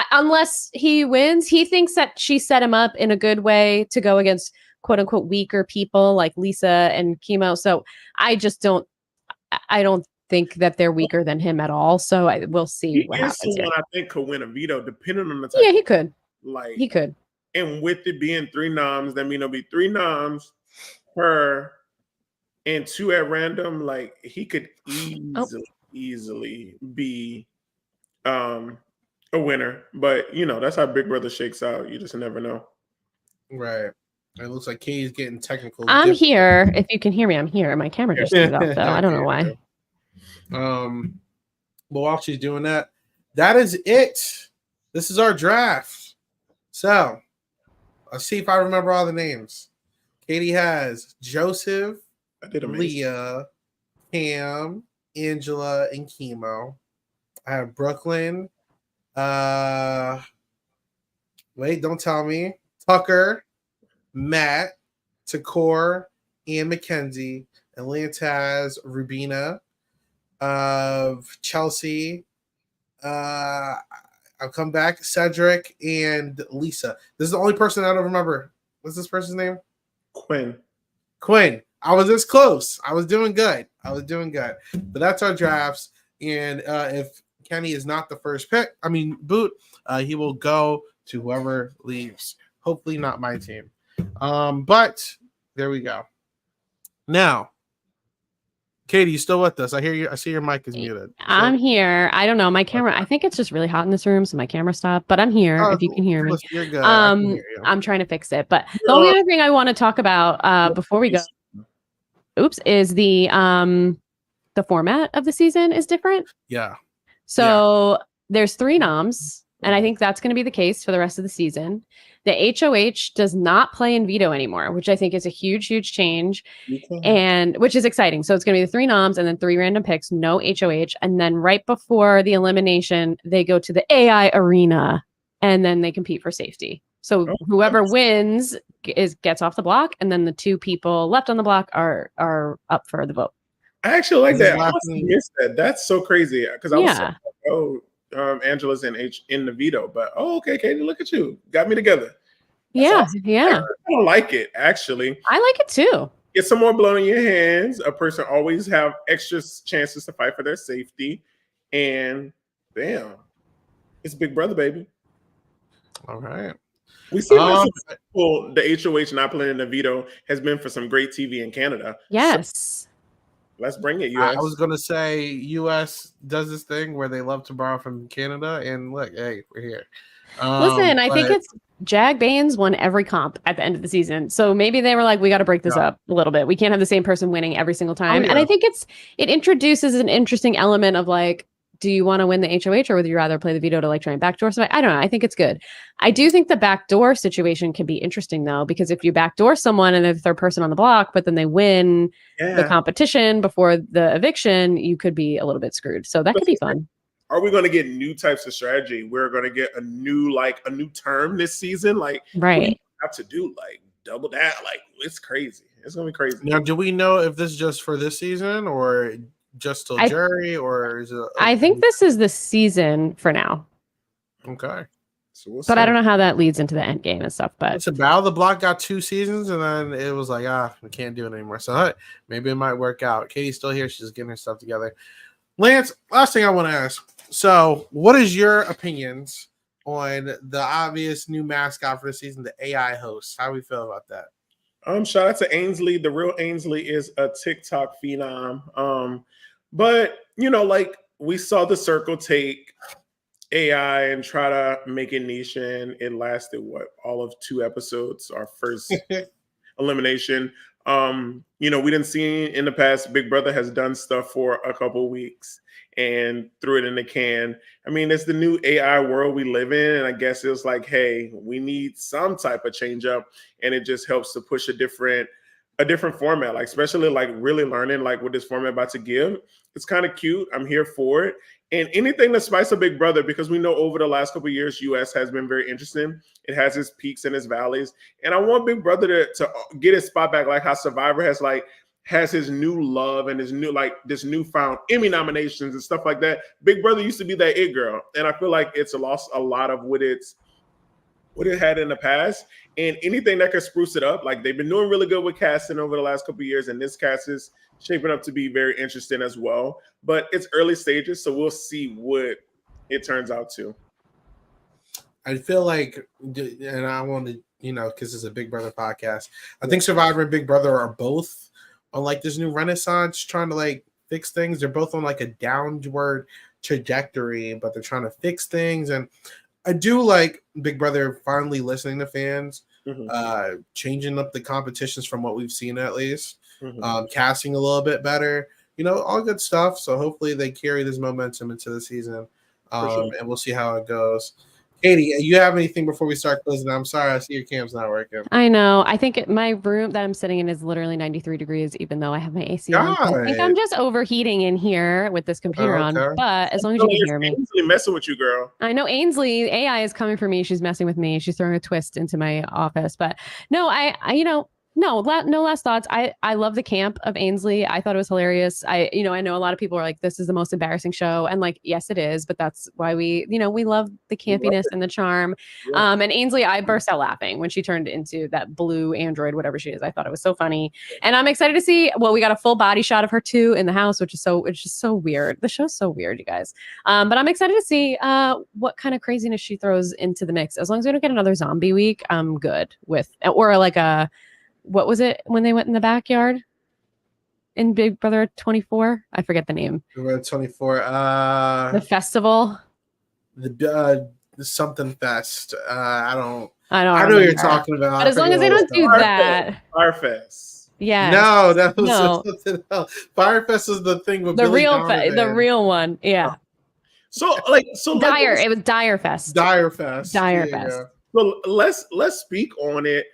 unless he wins, he thinks that she set him up in a good way to go against quote unquote weaker people like Lisa and Chemo. So I don't think that they're weaker than him at all. So we'll see what happens
someone
here.
I think could win a veto depending on the type.
Yeah, he could.
Like
he could.
And with it being 3 noms, that mean it'll be 3 noms per and 2 at random. Like he could easily be a winner. But that's how Big Brother shakes out. You just never know.
Right. It looks like Katie's getting technical.
I'm here. If you can hear me, I'm here. My camera just turned off, though. I don't know why.
But while she's doing that, that is it. This is our draft. So let's see if I remember all the names. Katie has Joseph, Leah, Pam, Angela, and Chemo. I have Brooklyn. Wait, don't tell me. Tucker, Matt, Takor, and Mackenzie. And Lance has Rubina, Chelsea. I'll come back. Cedric and Lisa. This is the only person I don't remember. What's this person's name?
Quinn.
I was this close. I was doing good. But that's our drafts. And if Kenny is not the first pick, boot, he will go to whoever leaves. Hopefully not my team. But there we go. Now, Katie, you still with us? I hear you. I see your mic is muted. So,
I'm here. I don't know. My camera, I think it's just really hot in this room, so my camera stopped. But I'm here if you can hear me.
You're good.
I'm trying to fix it. But the only other thing I want to talk about before we go, is the format of the season is different.
Yeah.
So there's 3 noms, and I think that's going to be the case for the rest of the season. The HOH does not play in veto anymore, which I think is a huge, huge change, and which is exciting. So it's going to be the 3 noms and then 3 random picks, no HOH. And then right before the elimination, they go to the AI arena and then they compete for safety. So whoever wins gets off the block, and then the 2 people left on the block are up for the vote.
I actually like that. I missed that. That's so crazy because I was Angela's in the veto, but okay, Katie, look at you, got me together. That's awesome. I like it actually.
I like it too.
Get some more blood on your hands. A person always have extra chances to fight for their safety, and bam, it's Big Brother, baby.
All right.
We see the HOH not playing in the veto has been for some great TV in Canada.
Yes.
So, let's bring it, US.
I was going to say US does this thing where they love to borrow from Canada, and look, hey, we're here.
Listen, I think it's Jag Baines won every comp at the end of the season. So maybe they were like, we got to break this up a little bit. We can't have the same person winning every single time. And I think it introduces an interesting element of like, do you want to win the HOH or would you rather play the veto to like try and backdoor somebody? I don't know. I think it's good. I do think the backdoor situation can be interesting though, because if you backdoor someone and they're the 3rd person on the block, but then they win the competition before the eviction, you could be a little bit screwed. So that could be fun.
Are we going to get new types of strategy? We're going to get a new term this season. Like,
right.
What do you have to do? Like double that. Like it's crazy. It's going to be crazy.
Now, do we know if this is just for this season or just till jury, or is it?
I think this is the season for now.
Okay.
So
but I don't know how that leads into the end game and stuff. But
it's Battle of the Block got 2 seasons, and then it was like, we can't do it anymore. So maybe it might work out. Katie's still here. She's getting her stuff together. Lance, last thing I want to ask. So, what is your opinions on the obvious new mascot for the season, the AI host? How do we feel about that?
Shout out to Ainsley. The real Ainsley is a TikTok phenom. But like we saw the Circle take AI and try to make it niche, and it lasted all of 2 episodes. Our first elimination. We didn't see in the past. Big Brother has done stuff for a couple weeks and threw it in the can. It's the new AI world we live in, and I guess it was like, hey, we need some type of change up, and it just helps to push a different format, like especially like really learning like what this format about to give. It's kind of cute. I'm here for it. And anything to spice up Big Brother, because we know over the last couple of years, US has been very interesting. It has its peaks and its valleys. And I want Big Brother to get his spot back, like how Survivor has his new love and his new this newfound Emmy nominations and stuff like that. Big Brother used to be that it girl. And I feel like it's lost a lot of what its what it had in the past, and anything that could spruce it up. Like they've been doing really good with casting over the last couple of years, and this cast is shaping up to be very interesting as well. But it's early stages, so we'll see what it turns out to.
I feel like, and I want to, because it's a Big Brother podcast. I think Survivor and Big Brother are both on like this new renaissance, trying to like fix things. They're both on like a downward trajectory, but they're trying to fix things. And I do like Big Brother finally listening to fans, changing up the competitions from what we've seen at least, casting a little bit better, all good stuff. So hopefully they carry this momentum into the season, and we'll see how it goes. Katie, you have anything before we start closing? I'm sorry, I see your cam's not working.
I know. I think my room that I'm sitting in is literally 93 degrees, even though I have my AC on. I think I'm just overheating in here with this computer on. But as long as you can hear me.
Ainsley messing with you, girl.
I know Ainsley, AI is coming for me. She's messing with me. She's throwing a twist into my office. But no, no last thoughts. I love the camp of Ainsley. I thought it was hilarious. I know a lot of people are like, this is the most embarrassing show. And like, yes, it is. But that's why we love the campiness and the charm. Yeah. And Ainsley, I burst out laughing when she turned into that blue android, whatever she is. I thought it was so funny. And I'm excited to see, we got a full body shot of her too in the house, it's just so weird. The show's so weird, you guys. But I'm excited to see what kind of craziness she throws into the mix. As long as we don't get another zombie week, I'm good with, or like a, what was it when they went in the backyard in Big Brother 24? I forget the name.
Big Brother 24.
The festival.
The something fest. I know
what
you're talking about.
But as long as they don't do that.
Firefest.
Yeah.
No, that was something else. Firefest is the thing with
the real one. Yeah.
So
Dire. It was Dire Fest.
Dire Fest.
Dire Fest.
Well, let's speak on it.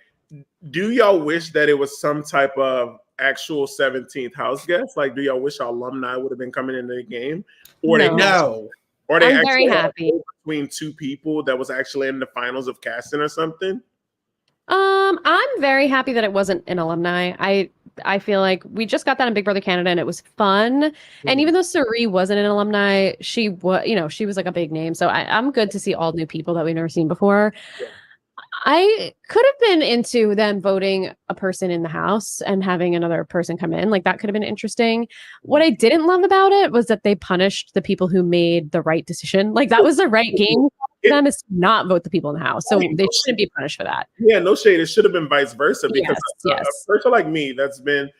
Do y'all wish that it was some type of actual 17th house guest? Like, do y'all wish our alumni would have been coming into the game? Or
no.
Or they
I'm very happy
between two people that was actually in the finals of casting or something?
I'm very happy that it wasn't an alumni. I feel like we just got that in Big Brother Canada and it was fun. And even though Suri wasn't an alumni, she was, she was like a big name. So I'm good to see all new people that we've never seen before. Yeah. I could have been into them voting a person in the house and having another person come in. Like that could have been interesting. What I didn't love about it was that they punished the people who made the right decision. Like that was the right game for them, is to not vote the people in the house. So they shouldn't be punished for that.
Yeah, no shade. It should have been vice versa, because a person like me that's been,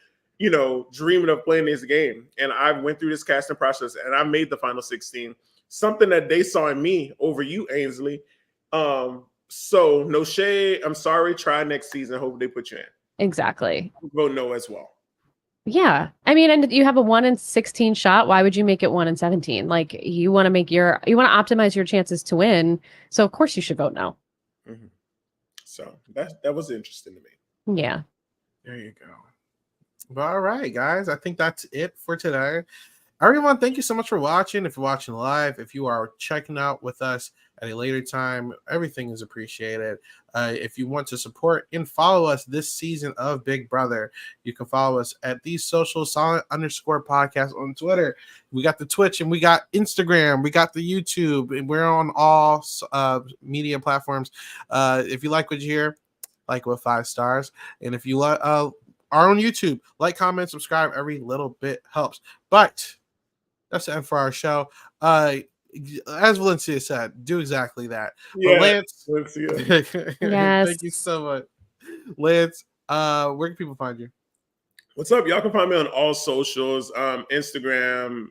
dreaming of playing this game, and I went through this casting process and I made the final 16. Something that they saw in me over you, Ainsley. So no shade. I'm sorry. Try next season. Hope they put you in.
Exactly.
Vote no as well.
Yeah. I mean, and you have a 1 in 16 shot. Why would you make it 1 in 17? Like you want to optimize your chances to win. So of course you should vote no.
Mm-hmm. So that was interesting to me.
Yeah.
There you go. Well, all right, guys. I think that's it for today. Everyone, thank you so much for watching. If you're watching live, if you are checking out with us at a later time, everything is appreciated. If you want to support and follow us this season of Big Brother, you can follow us at these social _podcast on Twitter. We got the Twitch and we got Instagram. We got the YouTube, and we're on all media platforms. If you like what you hear, like with 5 stars. And if you are on YouTube, like, comment, subscribe. Every little bit helps. But that's the end for our show. As Valencia said, do exactly that.
Yeah,
but Lance,
yes.
Thank you so much. Lance, where can people find you?
What's up? Y'all can find me on all socials, Instagram,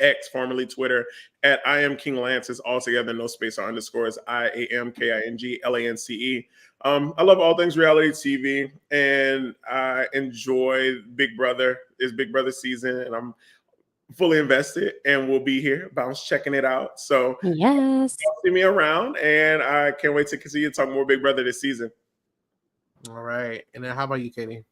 X, formerly Twitter, at I am King Lance. Is all together, no space or underscores. IAMKINGLANCE. I love all things reality TV, and I enjoy Big Brother. It's Big Brother season, and I'm fully invested, and we'll be here, bounce checking it out. So
yes,
see me around, and I can't wait to continue to talk more Big Brother this season.
All right, and then how about you, Katie?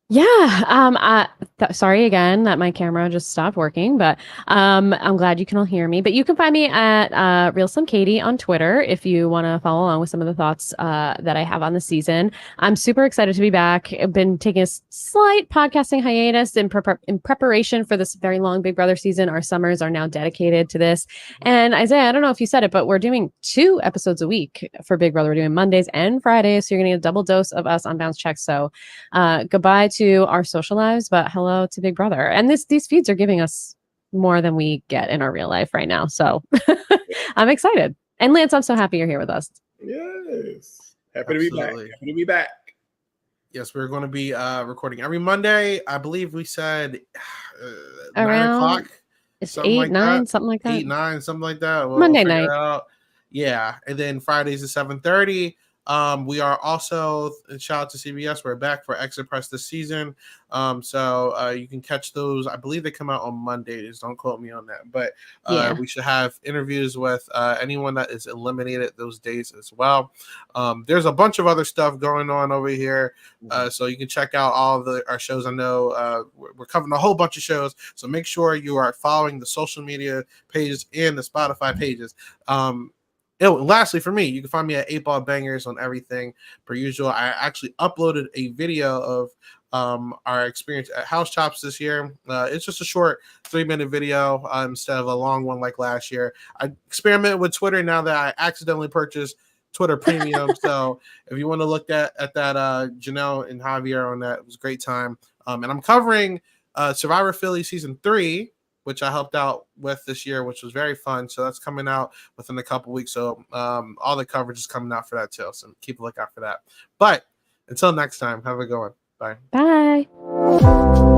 Yeah. Sorry again that my camera just stopped working, but I'm glad you can all hear me. But you can find me at Real Slim Katie on Twitter if you want to follow along with some of the thoughts that I have on the season. I'm super excited to be back. I've been taking a slight podcasting hiatus in preparation for this very long Big Brother season. Our summers are now dedicated to this. And Isaiah, I don't know if you said it, but we're doing 2 episodes a week for Big Brother. We're doing Mondays and Fridays, so you're gonna get a double dose of us on Bounce Check. So goodbye to our social lives, but hello to Big Brother. And these feeds are giving us more than we get in our real life right now. So I'm excited. And Lance, I'm so happy you're here with us.
Yes. Happy
Absolutely.
to be back. Happy to be back.
Yes, we're going to be recording every Monday. I believe we said
Around
9 o'clock.
It's 8, 9, something like that.
8, 9, something like that.
Monday
we'll
night.
out. Yeah, and then Fridays at 7:30. We are also, shout out to CBS, we're back for Exit Press this season. So you can catch those. I believe they come out on Mondays. Don't quote me on that. But we should have interviews with anyone that is eliminated those days as well. There's a bunch of other stuff going on over here. So you can check out all of our shows. I know we're covering a whole bunch of shows. So make sure you are following the social media pages and the Spotify pages. Lastly, for me, you can find me at 8 Ball Bangers on everything per usual. I actually uploaded a video of our experience at House Chops this year. It's just a short 3-minute video instead of a long one like last year. I experimented with Twitter now that I accidentally purchased Twitter Premium. So if you want to look at that, Janelle and Javier on that, it was a great time. And I'm covering Survivor Philly Season 3, which I helped out with this year, which was very fun. So that's coming out within a couple weeks. So all the coverage is coming out for that too. So keep a lookout for that. But until next time, have a good one. Bye.
Bye.